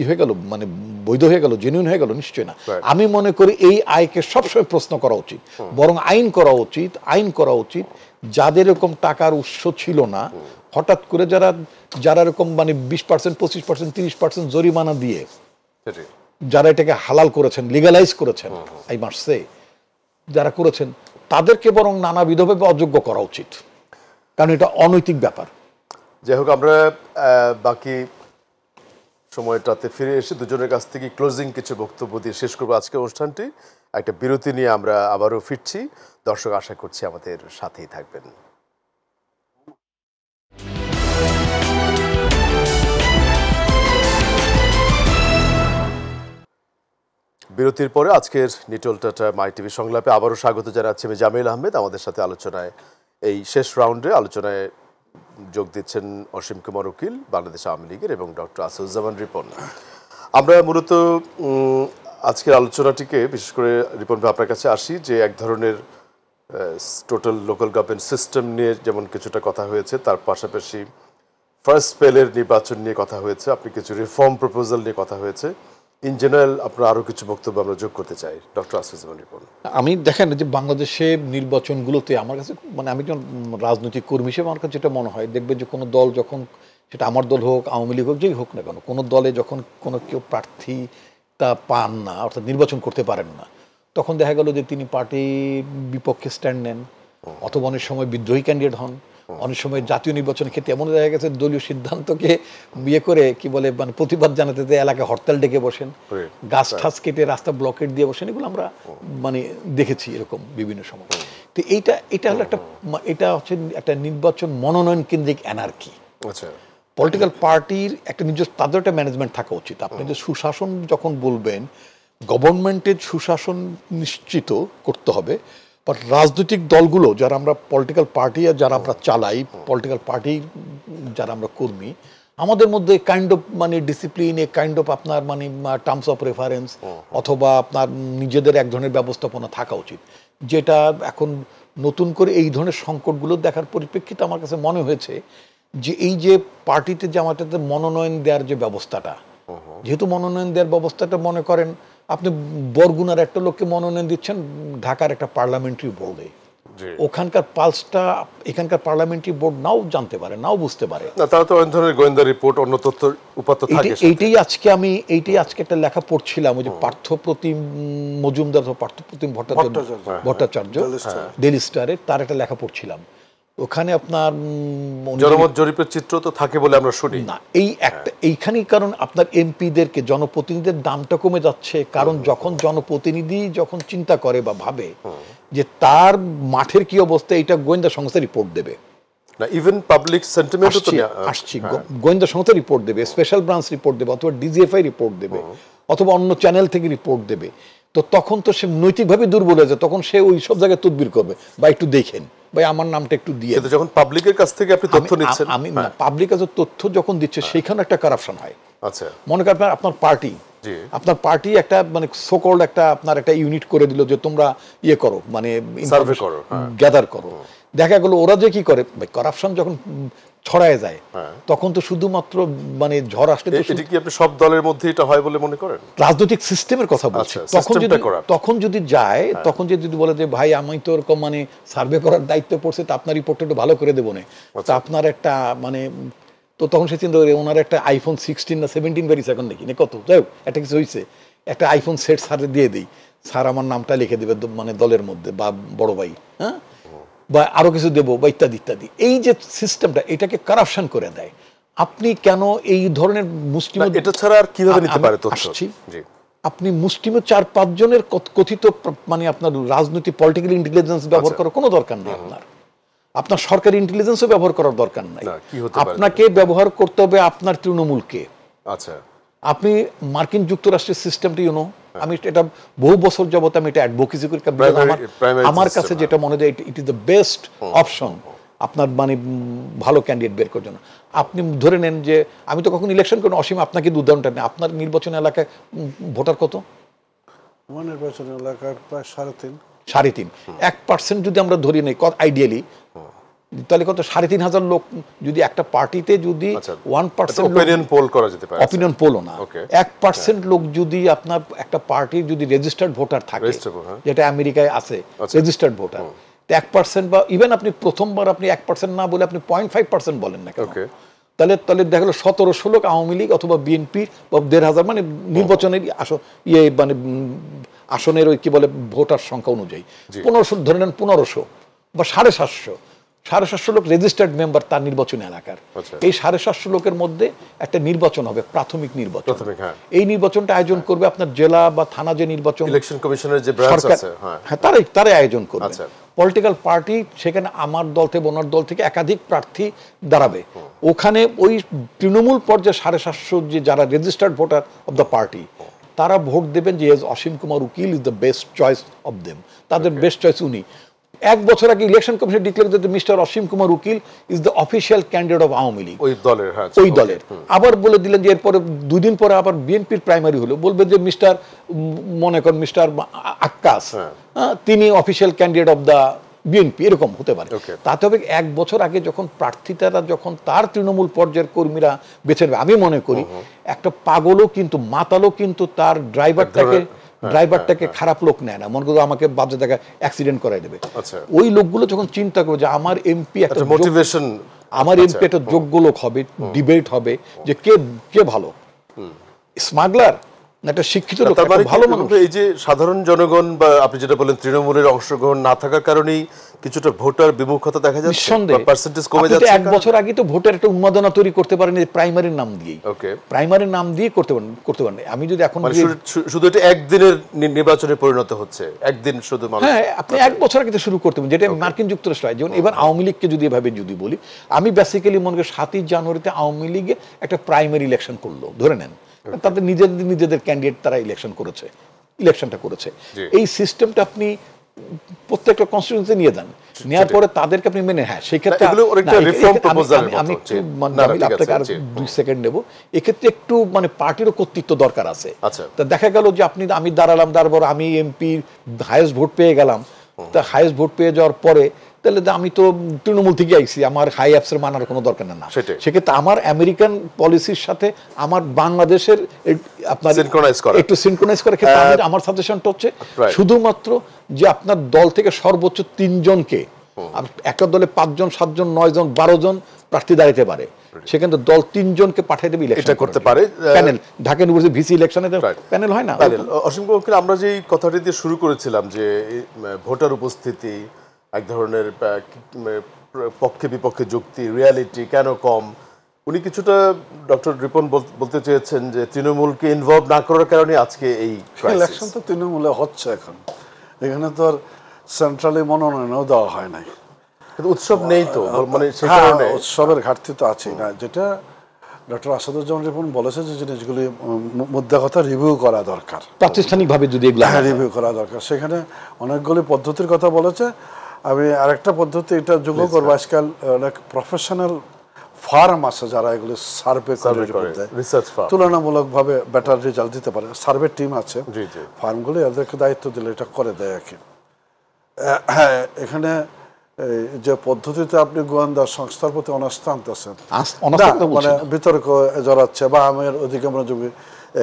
হয়ে গেল, মানে বৈধ হয়ে গেল, জেনুইন হয়ে গেল? নিশ্চয় না। আমি মনে করি এই আয়কে সবসময় প্রশ্ন করা উচিত, বরং আইন করা উচিত যাদের এরকম টাকার উৎস ছিল না, হঠাৎ করে যারা এরকম মানে 20%, 25%, 30% জরিমানা দিয়ে যারা এটাকে হালাল করেছেন, লিগালাইজ করেছেন, আই মাস্ট সে, যারা করেছেন তাদেরকে বরং নানাবিধভাবে অযোগ্য করা উচিত, কারণ এটা অনৈতিক ব্যাপার। যাই হোক, আমরা বাকি সময়টাতে ফিরে এসে দুজনের কাছ থেকে ক্লোজিং কিছু বক্তব্য দিয়ে শেষ করবো আজকের অনুষ্ঠানটি। একটা বিরতি নিয়ে আমরা আবারও ফিরছি। দর্শক, আশা করছি আমাদের সাথেই থাকবেন। বিরতির পরে আজকের নিটল টাটা মাই টিভি সংলাপে আবারও স্বাগত জানাচ্ছি আমি জামিল আহমেদ। আমাদের সাথে আলোচনায় এই শেষ রাউন্ডে আলোচনায় যোগ দিচ্ছেন অসীম কুমার উকিল, বাংলাদেশ আওয়ামী লীগের, এবং ডক্টর আসিফুজ্জামান রিপন। আমরা মূলত আজকের আলোচনাটিকে বিশেষ করে রিপন ভাই আপনার কাছে আসি, যে এক ধরনের টোটাল লোকাল গভর্নমেন্ট সিস্টেম নিয়ে যেমন কিছুটা কথা হয়েছে, তার পাশাপাশি ফার্স্ট স্পেলের নির্বাচন নিয়ে কথা হয়েছে, আপনি কিছু রিফর্ম প্রপোজাল নিয়ে কথা হয়েছে। ইন জেনারেল আপনার আরও কিছু বক্তব্য আমরা যোগ করতে চাই, ডক্টর আসিফুজ্জামান রিপন। আমি দেখেন যে বাংলাদেশে নির্বাচনগুলোতে আমার কাছে মানে আমি যখন রাজনৈতিক কর্মী হিসেবে আমার কাছে যেটা মনে হয়, দেখবেন যে কোনো দল যখন, সেটা আমার দল হোক, আওয়ামী লীগ হোক, যেই হোক না কেন, কোনো দলে যখন কোনো কেউ প্রার্থী তা পান না, অর্থাৎ নির্বাচন করতে পারেন না, তখন দেখা গেল যে তিনি পার্টি বিপক্ষে স্ট্যান্ড নেন, অথবা অনেক সময় বিদ্রোহী ক্যান্ডিডেট হন, অনেক সময় জাতীয় নির্বাচনের ক্ষেত্রে এমন দেখা গেছে দলীয় সিদ্ধান্তকে বিয়ে করে কি বলে মানে প্রতিবাদ জানাতে এলাকায় হরতাল ডেকে বসেন, গাছ ঠাস কেটে রাস্তা ব্লকেট দিয়ে বসেন, এগুলো আমরা মানে দেখেছি এরকম বিভিন্ন সময়। তো এটা হলো এটা হচ্ছে একটা নির্বাচন মনোনয়ন কেন্দ্রিক অ্যানার্কি। পলিটিক্যাল পার্টির একটা নিজস্ব তাদের একটা ম্যানেজমেন্ট থাকা উচিত। আপনি যে সুশাসন যখন বলবেন, গভর্নমেন্টের সুশাসন নিশ্চিত করতে হবে, বাট রাজনৈতিক দলগুলো যারা আমরা পলিটিক্যাল পার্টি যারা আমরা চালাই, পলিটিক্যাল পার্টি যারা আমরা কর্মী, আমাদের মধ্যে কাইন্ড অফ মানে ডিসিপ্লিন, এ কাইন্ড অফ আপনার মানে টার্মস অফ রেফারেন্স অথবা আপনার নিজেদের এক ধরনের ব্যবস্থাপনা থাকা উচিত, যেটা এখন নতুন করে এই ধরনের সংকটগুলো দেখার পরিপ্রেক্ষিতে আমার কাছে মনে হয়েছে যে এই যে পার্টিতে জামায়াতে মনোনয়ন দেওয়ার যে ব্যবস্থাটা, যেহেতু মনোনয়ন দেওয়ার ব্যবস্থাটা মনে করেন আপনি বরগুনার একটা লোককে মনোনয়ন দিচ্ছেন ঢাকার একটা পার্লামেন্টারি বোর্ডে, ওখানকার পালসটা এখানকার পার্লামেন্টারি বোর্ড নাও জানতে পারে, নাও বুঝতে পারে না, তারা তো অনেক ধরনের গোয়েন্দা রিপোর্ট, অন্য তথ্য উপাত্ত থাকে। এইটাই আজকে একটা লেখা পড়ছিলাম, ওই যে পার্থপ্রতিম মজুমদার, পার্থপ্রতিম ভট্টাচার্য ডেইলি স্টারে, তার একটা লেখা পড়ছিলাম। ওখানে আপনার জনমত জরিপের চিত্র তো থাকে বলে আমরা শুনি না, এইখানেই কারণ আপনার এমপিদেরকে, জনপ্রতিনিধিদের দামটা কমে যাচ্ছে, কারণ যখন জনপ্রতিনিধি যখন চিন্তা করে বা ভাবে যে তার মাঠের কি অবস্থা, এটা গোয়েন্দা সংস্থা রিপোর্ট দেবে না, ইভেন পাবলিক সেন্টিমেন্টও তো আসছি গোয়েন্দা সংস্থা রিপোর্ট দেবে, স্পেশাল ব্রাঞ্চ রিপোর্ট দেবে, অথবা ডিজিএফআই রিপোর্ট দেবে, অথবা অন্য চ্যানেল থেকে রিপোর্ট দেবে। তো তখন তো সে নৈতিকভাবে দুর্বল হয়ে যায়, তখন সে ওই সব জায়গায় তদবির করবে বা একটু দেখেন ভাই আমার নামটা একটু দিয়ে। কিন্তু যখন পাবলিকের কাছ থেকে আপনি তথ্য নিচ্ছেন, আমি পাবলিক কাছে তথ্য যখন দিচ্ছে সেখানে একটা কারাপশন হয়। আচ্ছা, মনে করেন আপনার পার্টি একটা মানে সোকল্ড একটা আপনার একটা ইউনিট করে দিল যে তোমরা ইয়ে করো, মানে সার্ভে করো, গ্যাদার করো, দেখা গেল ওরা যে কি করে, কারাপশন যখন ছড়ায় যায় তখন তো শুধুমাত্র মানে ঝড় আসলে এটা কি আপনি সব দলের মধ্যে এটা হয় বলে মনে করেন? রাজনৈতিক সিস্টেমের কথা বলছি। তখন যদি যায়, তখন যদি বলে যে ভাই আমি তো এরকম মানে সার্ভে করার দায়িত্ব পড়ছে, তো আপনার রিপোর্টটা একটু ভালো করে দেবো না, তো আপনার একটা মানে, তো তখন সে চিন্তা করে ওনার একটা আইফোন 16 না 17 বেরিয়েছে এখন দেখি না কত, যাই হোক একটা কিছু হয়েছে, একটা আইফোন সেট স্যার দিয়ে দিই, স্যার আমার নামটা লিখে দেবে মানে দলের মধ্যে বা বড় ভাই, হ্যাঁ, বা আরো কিছু দেবো বা ইত্যাদি ইত্যাদি। এই যে সিস্টেমটা এটাকে কারাপশন করে দেয়। আপনি কেন এই ধরনের মুসলিম, এটা ছাড়া আর কিভাবে নিতে পারে তথ্য? আপনি মুসলিমের 4-5 জনের কথিত মানে আপনার রাজনৈতিক পলিটিক্যাল ইন্টেলিজেন্স ব্যবহার করার কোনো দরকার নেই, আপনার সরকারি ইন্টেলিজেন্সও ব্যবহার করার দরকার নাই, আপনাকে ব্যবহার করতে হবে আপনার তৃণমূলকে। আচ্ছা, আপনি মার্কিন যুক্তরাষ্ট্রের সিস্টেমটি আমি এটা বহু বছর যাবত আমি এটা অ্যাডভোকেসি করি, আমার কাছে যেটা মনে হয় it is the best option আপনার মানে ভালো ক্যান্ডিডেট বের করার জন্য। আপনি ধরে নেন যে আমি তো কখন ইলেকশন করি, অসীম আপনাকে উদাহরণটা নেই, আপনার নির্বাচন এলাকায় ভোটার কত? আমার নির্বাচন এলাকার প্রায় 3.5 1% যদি আমরা ধরি নেই আইডিয়ালি, তাহলে কত? 3,500 লোক যদি একটা পার্টিতে যদি 1% অপিনিয়ন পোল করা যেতে পারে, অপিনিয়ন পোলও না, 1% লোক যদি আপনার একটা পার্টির যদি রেজিস্টার্ড ভোটার থাকে, যেটা আমেরিকায় আছে রেজিস্টার্ড ভোটার, 1% বা ইভেন আপনি প্রথমবার আপনি 1% না বলে আপনি 0.5% বলেন না কেন, তাহলে দেখা গেল 1700 লোক আওয়ামী লীগ অথবা বিএনপির বা 1,500 মানে নির্বাচনের মানে আসনের ওই কি বলে ভোটার সংখ্যা অনুযায়ী 1500 ধরে নেন, 1500 বা 750 লোক রেজিস্টার্ড মেম্বার তার নির্বাচনী এলাকার। এই 750 লোকের মধ্যে একটা নির্বাচন হবে, প্রাথমিক নির্বাচন। এই নির্বাচনটা আয়োজন করবে আপনার জেলা বা থানা যে নির্বাচন, ইলেকশন কমিশনের যে ব্রাঞ্চ আছে, হ্যাঁ তারাই আয়োজন করবে। পলিটিক্যাল পার্টি সেখানে আমার দল থেকে ওনার দল থেকে একাধিক প্রার্থী দাঁড়াবে, ওখানে ওই তৃণমূল পর্যায়ে 750 যে যারা registered voter of the party তারা ভোট দেবেন যে অসীম কুমার উকিল is the best choice of them, তাদের বেস্ট চয়েস উনি। 1 বছর আগে ইলেকশন কমিশন ডিক্লেয়ার করতে মিস্টার অসীম কুমার উকিল is the official candidate of Awami League, ওই দলের। আবার বলে দিলেন যে এরপরে 2 দিন পরে আবার বিএনপির প্রাইমারি হলো, বলবে যে মিস্টার মনে করেন মিস্টার আক্কাস, তিনি official candidate of the BNP, এরকম হতে পারে। তাতে হবে 1 বছর আগে যখন প্রার্থীরা যখন তার তৃণমূল পর্যায়ের কর্মীরা বেছে নেবে, আমি মনে করি একটা পাগলও কিন্তু মাতালও কিন্তু তার ড্রাইভারটাকে খারাপ লোক নেয় না, মনে করো আমাকে বাজে জায়গায় অ্যাক্সিডেন্ট করাই দেবে। ওই লোকগুলো যখন চিন্তা করবে যে আমার এমপি একটা মোটিভেশন, আমার এমপি একটা যোগ্য লোক হবে, ডিবেট হবে যে কে ভালো, স্মাগলার না একটা শিক্ষিত লোক, ভালো মানুষ। এই যে সাধারণ জনগণ বা আপনি যেটা বলেন তৃণমূলের অংশগ্রহণ না থাকার কারণেই কিছুটা ভোটার বিমুখতা দেখা যাচ্ছে, পার্সেন্টেজ কমে যাচ্ছে। 1 বছর আগে তো ভোটের একটা উন্মাদনা তৈরি করতে পারেন প্রাইমারির নাম দিয়ে, প্রাইমারির নাম দিয়ে করতে পারেন। আমি যদি এখন শুধু এটা একদিনের নির্বাচনে পরিণত হচ্ছে, একদিন শুধু, হ্যাঁ আপনি 1 বছর আগে শুরু করতে পারেন, যেটা মার্কিন যুক্তরাষ্ট্র হয়। যেমন এবার আওয়ামী লীগকে যদি এভাবে যদি বলি, আমি বেসিক্যালি মনে করি 7ই জানুয়ারিতে আওয়ামী লীগে একটা প্রাইমারি ইলেকশন করলো, ধরে নেন তাদের নিজেদের ক্যান্ডিডেট তারা ইলেকশনটা করেছে। এই সিস্টেমটা আপনি প্রত্যেকটা কনস্টিটিউয়েন্সি নিয়ে দেন, নেওয়ার পরে তাদেরকে আপনি মেনে, হ্যাঁ সেক্ষেত্রে এগুলো অনেকটা reform proposal এর আমি মতো, একটু জি। জামিল, ঠিক আছে, আপনাকে আর জি। 2 সেকেন্ড নেব। এক্ষেত্রে একটু মানে পার্টিরও কর্তৃত্ব দরকার আছে। আচ্ছা। তা দেখা গেল যে আমি দাঁড়ালাম, তারপর আমি এমপি হাইয়েস্ট ভোট পেয়ে গেলাম, তা হাইয়েস্ট ভোট পেয়ে যাওয়ার পরে তাহলে আমি তো তৃণমূল থেকে আইছি, আমার হাই অ্যাপসের মানার কোনো দরকার না। সেটাই। সেক্ষেত্রে আমার আমেরিকান পলিসির সাথে আমার বাংলাদেশের আপনার Synchronize করা। একটু সিনক্রোনাইজ করার ক্ষেত্রে আমার সাজেশনটা হচ্ছে Right. শুধুমাত্র যে আপনার দল থেকে সর্বোচ্চ 3 জনকে, একটা দলে 5 জন 7 জন 9 জন 12 জন প্রার্থী দাঁড়াতে পারে, সেখানে দল 3 জনকে পাঠিয়ে দেবে ইলেকশন এটা করতে পারে। প্যানেল, ঢাকা ইউনিভার্সিটি ভিসি ইলেকশনে প্যানেল হয় না প্যানেল। অসীম বকিল, আমরা যে কথাটি দিয়ে শুরু করেছিলাম যে ভোটার উপস্থিতি, এক ধরনের পক্ষে বিপক্ষে যুক্তি, রিয়ালিটি কেন কম, উনি কিছুটা ডক্টর রিপন বলতে চেয়েছেন যে তৃণমূলকে ইনভলভ না করার কারণে আজকে এই ইলেকশন তো তৃণমূলে হচ্ছে এখন, এখানে তো আর সেন্ট্রালি মনোনয়নও দেওয়া হয় নাই, কিন্তু উৎসব নেই তো, মানে সে হ্যাঁ, কারণে উৎসবের ঘাটতি তো আছেই না। যেটা ডক্টর আসাদুজ্জামান রিপন বলেছে যে জিনিসগুলি মুদ্রা কথা রিভিউ করা দরকার, প্রাতিষ্ঠানিকভাবে যদি এগুলো হ্যাঁ রিভিউ করা দরকার। সেখানে অনেকগুলি পদ্ধতির কথা বলেছে। আমি আরেকটা পদ্ধতি এটা যোগ করবো, আজকাল অনেক প্রফেশনাল ফার্ম আছে যারা এগুলি সার্ভে করে রিসার্চ ফার্ম তুলনামূলকভাবে বেটার রেজাল্ট দিতে পারে, সার্ভে টিম আছে জি জি ফার্মগুলি, এদেরকে দায়িত্ব দিলে এটা করে দেয় আর কি। হ্যাঁ, এখানে যে পদ্ধতিতে আপনি গোয়েন্দা সংস্থার প্রতি অনাস্থা আনতেছেন, মানে বিতর্ক জড়াচ্ছে বা আমার ওদিকে মনোযোগী,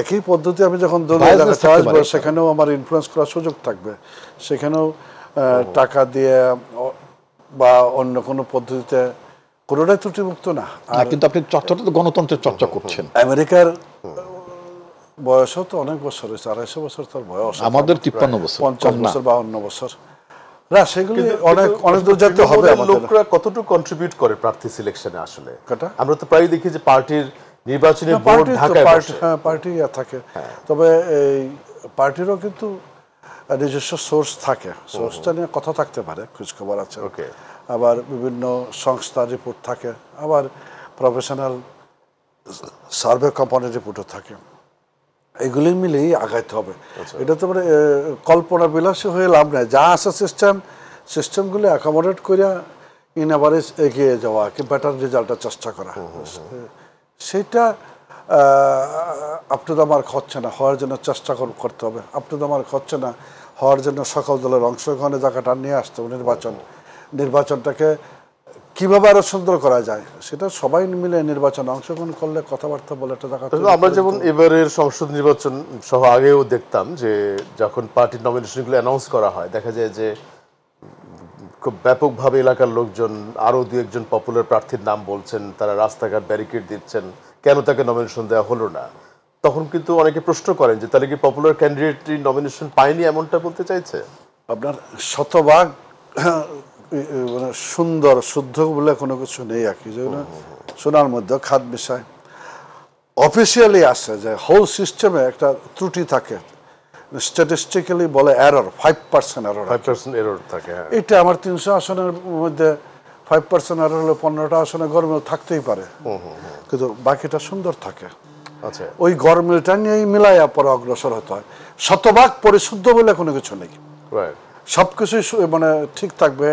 একই পদ্ধতি আমি যখন দলীয় এলাকাতে আসবো সেখানেও আমার ইনফ্লুয়েন্স করার সুযোগ থাকবে, সেখানেও টাকা দিয়ে বা অন্য কোনো পদ্ধতিতে কোনোটাই ত্রুটিমুক্ত না। আর কিন্তু আপনি চর্চাটা তো গণতন্ত্রের চর্চা করছেন। আমেরিকার বয়সও তো অনেক বছর হয়েছে, 250 বছর তার বয়স, আমাদের 53 বছর, 50 বছর 52 বছর না, সেগুলি অনেক অনেক দূর যেতে হবে। লোকরা কতটুকু কন্ট্রিবিউট করে প্রার্থী সিলেকশনে আসলে? কটা? আমরা তো প্রায় দেখি যে পার্টির নির্বাচনী বোর্ড ঢাকায় বসে, পার্টি থাকে, তবে এই পার্টিরও কিন্তু নিজস্ব সোর্স থাকে, সোর্সটা নিয়ে কথা থাকতে পারে, খোঁজখবর আছে, আবার বিভিন্ন সংস্থার রিপোর্ট থাকে, আবার প্রফেশনাল সার্ভে কোম্পানির রিপোর্টও থাকে, এগুলি মিলেই আগাইতে হবে। এটা তো মানে কল্পনা বিলাসী হয়ে লাভ নেই, যা আছে সিস্টেমগুলি অ্যাকোমোডেট করিয়া ইন এভারেজ এগিয়ে যাওয়া, কি বেটার রেজাল্টের চেষ্টা করা, সেটা আপনি তো আমার হচ্ছে না, হওয়ার জন্য চেষ্টা করতে হবে। আপনি তো আমার হচ্ছে না, হওয়ার জন্য সকল দলের অংশগ্রহণের জায়গাটা নিয়ে আসতে হবে। নির্বাচনটাকে কিভাবে আরো সুন্দর করা যায় সেটা সবাই মিলে নির্বাচনে অংশগ্রহণ করলে, কথাবার্তা বলে একটা জায়গা। আমরা যেমন এবারের সংসদ নির্বাচন সহ আগেও দেখতাম যে যখন পার্টির নমিনেশনগুলো অ্যানাউন্স করা হয়, দেখা যায় যে খুব ব্যাপকভাবে এলাকার লোকজন আরও 2-1 পপুলার প্রার্থীর নাম বলছেন, তারা রাস্তাঘাট ব্যারিকেড দিচ্ছেন, কেন তাকে নমিনেশন দেওয়া হলো না। তখন কিন্তু অনেকে প্রশ্ন করেন যে তাহলে কি পপুলার ক্যান্ডিডেটই নমিনেশন পায়নি, এমনটা বলতে চাইছে? আপনার শতভাগ মানে সুন্দর শুদ্ধ বলে কোনো কিছু নেই আর কি, যেগুলো শোনার মধ্যে খাদ বিষয় অফিসিয়ালি আসে যে হোল সিস্টেমে একটা ত্রুটি থাকে, স্ট্যাটিস্টিক্যালি বলে এরর, 5% এরর, 5% এরর থাকে। এটা আমার 300 আসনের মধ্যে 5% এরর হলে 15টা আসনে গরমিল থাকতেই পারে, কিন্তু বাকিটা সুন্দর থাকে। আচ্ছা, ওই গরমিলটা নিয়েই মিলাইয়া পরে অগ্রসর হতে হয়। শতভাগ পরিশুদ্ধ বলে কোনো কিছু নেই, সবকিছুই মানে ঠিক থাকবে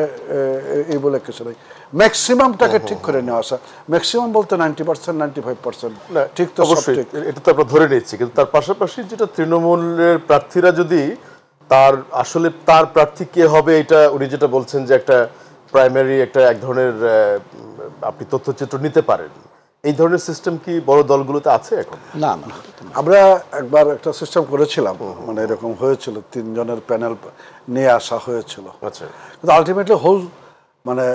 এই বলে কিছু নেই। ম্যাক্সিমামটাকে ঠিক করে নেওয়া আসা, ম্যাক্সিমাম বলতে 90% 95% ঠিক তো অবশ্যই, এটা তো আমরা ধরে নিচ্ছি, কিন্তু তার পাশাপাশি যেটা তৃণমূলের প্রার্থীরা যদি তার আসলে তার প্রার্থী কে হবে, এটা উনি যেটা বলছেন যে একটা প্রাইমারি একটা এক ধরনের আপনি তথ্যচিত্র নিতে পারেন, এই ধরনের সিস্টেম কি বড় দলগুলোতে আছে এখন? না, আমরা একবার একটা সিস্টেম করেছিলাম, মানে এরকম হয়েছিল, 3 জনের প্যানেল নিয়ে আসা হয়েছিল। আচ্ছা, কিন্তু আলটিমেটলি হোল মানে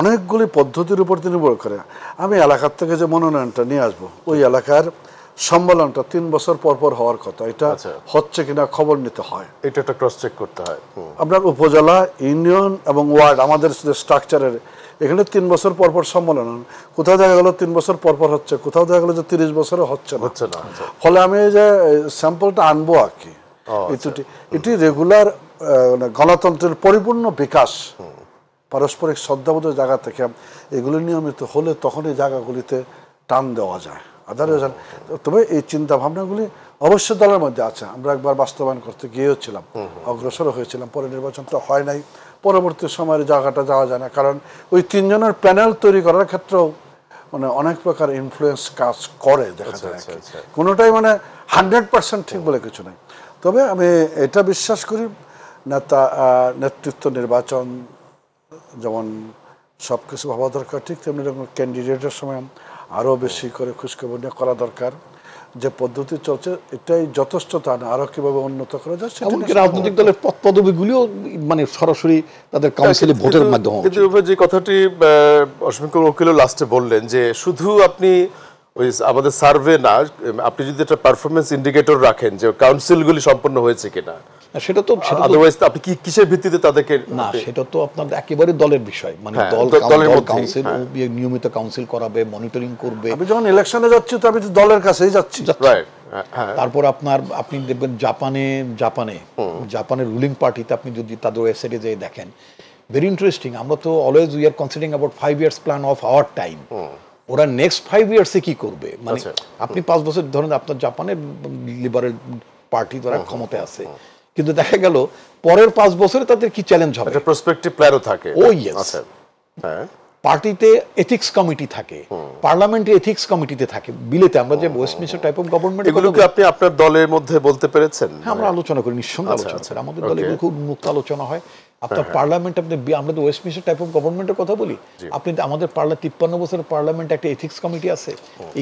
অনেকগুলি পদ্ধতির উপর নির্ভর করে। আমি এলাকার থেকে যে মনোনয়নটা নিয়ে আসবো, ওই এলাকার সম্মেলনটা 3 বছর পর পর হওয়ার কথা, এটা হচ্ছে কিনা খবর নিতে হয়, এটা একটা ক্রস চেক করতে হয়। আপনার উপজেলা, ইউনিয়ন এবং ওয়ার্ড, আমাদের যে স্ট্রাকচারের এখানে 3 বছর পর পর সম্মেলন, কোথাও দেখা গেল 3 বছর পর পর হচ্ছে, কোথাও দেখা গেলো যে 30 বছরে হচ্ছে না। ফলে আমি এই যে স্যাম্পলটা আনবো আর কি, এটি রেগুলার গণতন্ত্রের পরিপূর্ণ বিকাশ, পারস্পরিক শ্রদ্ধাবোধের জায়গা থেকে এগুলো নিয়মিত হলে তখন এই জায়গাগুলিতে টান দেওয়া যায়। আদারওয়াইজ তবে এই চিন্তা ভাবনাগুলি অবশ্যই দলের মধ্যে আছে। আমরা একবার বাস্তবায়ন করতে গিয়েছিলাম, অগ্রসর হয়েছিলাম, পরে নির্বাচনটা হয় নাই। পরবর্তী সময়ের জায়গাটা যাওয়া যায় না, কারণ ওই তিনজনের প্যানেল তৈরি করার ক্ষেত্রেও মানে অনেক প্রকার ইনফ্লুয়েন্স কাজ করে দেখা যায়। কোনোটাই মানে 100% ঠিক বলে কিছু নাই। তবে আমি এটা বিশ্বাস করি নেতৃত্ব নির্বাচন যেমন সব কিছু ভাবা দরকার, ঠিক তেমনি রকম ক্যান্ডিডেটের সময় আরও বেশি করে খোঁজখবর নিয়ে করা দরকার। যে পদ্ধতি চলছে এটাই যথেষ্ট, তা না, আরও কীভাবে উন্নত করা যায় সেটা। এমনকি রাজনৈতিক দলের পদবিগুলিও মানে সরাসরি তাদের কাউন্সিলে ভোটের মাধ্যমে। কিন্তু যে কথাটি অসংখ্য উকিলও লাস্টে বললেন যে শুধু আপনি ওই আমাদের সার্ভে না, আপনি যদি একটা পারফরমেন্স ইন্ডিকেটর রাখেন যে কাউন্সিলগুলি সম্পন্ন হয়েছে কিনা, সেটা তো আদারওয়াইজ আপনি কিসের ভিত্তিতে তাদেরকে না, সেটা তো আপনার একেবারে দলের বিষয়। মানে কাউন্সিল নিয়মিত কাউন্সিল করাবে, মনিটরিং করবে। আমি যখন ইলেকশনে যাচ্ছি তো আমি তো দলের কাছেই যাচ্ছি। তারপর আপনি দেখবেন জাপানের রুলিং পার্টিতে আপনি যদি তাদের ওয়েবসাইটে যেয়ে দেখেন, ভেরি ইন্টারেস্টিং। আমরা তো always we are considering about 5 years plan of our time. ওরা নেক্সট 5 years কি করবে, মানে আপনি 5 বছর ধরেন আপনার জাপানের লিবারেল পার্টি দ্বারা ক্ষমতায় আছে, কিন্তু দেখা গেল পরের 5 বছরে তাদের কি চ্যালেঞ্জ হবে, একটা প্রসপেক্টিভ প্ল্যানও থাকে। ও ইয়েস, পার্টিতে এথিক্স কমিটি থাকে, পার্লামেন্টে এথিক্স কমিটিতে থাকে। বিলেতে আমরা যে ওয়েস্টমিনিস্টার টাইপ অফ গভর্নমেন্ট, এগুলোকে আপনি আপনার দলের মধ্যে বলতে পেরেছেন? হ্যাঁ, আমরা আলোচনা করি, নিঃসন্দেহে আলোচনা করি। আমাদের দলে খুব মুক্ত আলোচনা হয়। আপনার পার্লামেন্ট, আমরা তো ওয়েস্টমিনিস্টার টাইপ অফ গভর্নমেন্টের কথা বলি। আপনি আমাদের 53 বছরের পার্লামেন্টে একটা এথিক্স কমিটি আছে।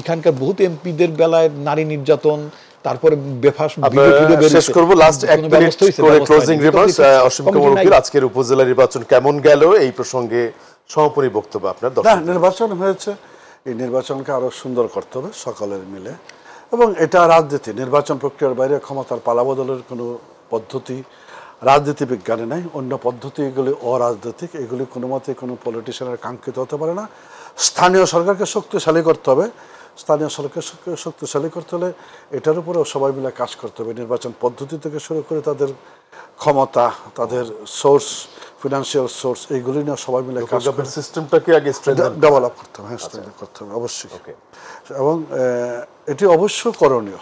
এখানকার বহুত এমপিদের বেলায় নারী নির্যাতন, তারপরে বেফাস শেষ করব লাস্ট 1 মিনিট করে ক্লোজিং রিমার্কস। অসংখ্য উকিল, আজকের উপজেলা নির্বাচন কেমন গেল এই প্রসঙ্গে সমাপনী বক্তব্য আপনার? নির্বাচন হয়েছে, এই নির্বাচনকে আরো সুন্দর করতে হবে সকলের মিলে, এবং এটা রাজনীতি, নির্বাচন প্রক্রিয়ার বাইরে ক্ষমতার পালাবদলের কোনো পদ্ধতি রাজনীতি বিজ্ঞানে নাই। অন্য পদ্ধতি এগুলি অরাজনৈতিক, এগুলি কোনো মতে কোনো পলিটিশিয়ানের কাঙ্ক্ষিত হতে পারে না। স্থানীয় সরকারকে শক্তিশালী করতে হবে। স্থানীয় সরকারকে শক্তিশালী করতে হলে এটার উপরেও সবাই মিলে কাজ করতে হবে। নির্বাচন পদ্ধতি থেকে শুরু করে তাদের ক্ষমতা, তাদের সোর্স, ফিনান্সিয়াল সোর্স, এইগুলি নিয়ে সবাই মিলে কাজ করে সিস্টেমটাকে আগে ডেভেলপ করতে হবে। হ্যাঁ, করতে হবে অবশ্যই। এবং এটি অবশ্য করণীয়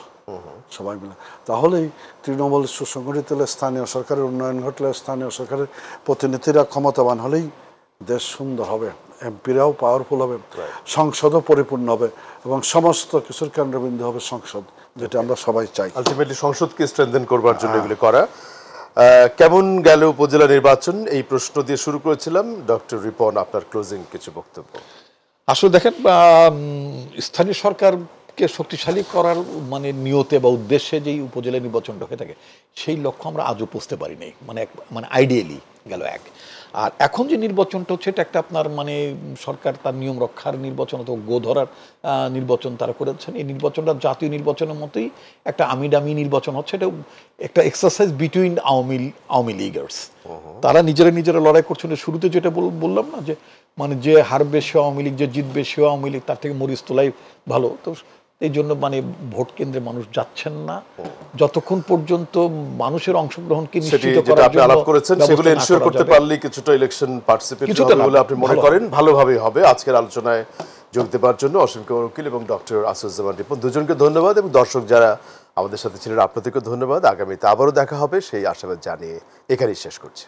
সবাই মিলে। তাহলেই তৃণমূল সুসংগঠিত হলে, স্থানীয় সরকারের উন্নয়ন ঘটলে, স্থানীয় সরকারের প্রতিনিধিরা ক্ষমতাবান হলেই দেশ সুন্দর হবে, এমপিরাও পাওয়ারফুল হবে, সংসদও পরিপূর্ণ হবে, এবং সমস্ত কিছুর কেন্দ্রবিন্দু হবে সংসদ, যেটা আমরা সবাই চাই। আলটিমেটলি সংসদকে স্ট্রেনথেন করবার জন্য এগুলো করা। কেমন গেল উপজেলা নির্বাচন, এই প্রশ্ন দিয়ে শুরু করেছিলাম। ডক্টর রিপন, আপনার ক্লোজিং কিছু বক্তব্য। আসলে দেখেন, স্থানীয় সরকারকে শক্তিশালী করার মানে নিয়তে বা উদ্দেশ্যে যেই উপজেলা নির্বাচনটা হয়ে থাকে, সেই লক্ষ্য আমরা আজও পৌঁছতে পারি নাই। মানে আইডিয়ালি গেল এক। আর এখন যে নির্বাচনটা হচ্ছে, এটা একটা আপনার মানে সরকার তার নিয়ম রক্ষার নির্বাচন অথবা গো ধরার নির্বাচন তারা করেছেন। এই নির্বাচনটা জাতীয় নির্বাচনের মতোই একটা আমিডামি নির্বাচন হচ্ছে। এটা একটা এক্সারসাইজ বিটুইন আওয়ামী লীগার্স। তারা নিজেরা লড়াই করছেন। শুরুতে যেটা বললাম না, যে মানে যে হারবে সে আওয়ামী লীগ, যে জিতবে সে আওয়ামী লীগ, তার থেকে মরিচ তোলাই ভালো। তো এই জন্য মানে ভোট কেন্দ্রে মানুষ যাচ্ছেন না, যতক্ষণ পর্যন্ত মানুষের অংশগ্রহণকে নিশ্চিত করার জন্য আলাপ করেছেন, সেগুলো এনশিওর করতে পারলে কিছুটা ইলেকশন পার্টিসিপেশন হবে বলে আপনি মনে করেন। ভালোভাবেই হবে। আজকের আলোচনায় যোগ দেওয়ার জন্য অসংখ্য উকিল এবং ডক্টর আসুজ্জামান রিপন দুজনকে ধন্যবাদ, এবং দর্শক যারা আমাদের সাথে ছিলেন আপনাদেরকে ধন্যবাদ। আগামীতে আবারও দেখা হবে সেই আশাবাদ জানিয়ে এখানেই শেষ করছি।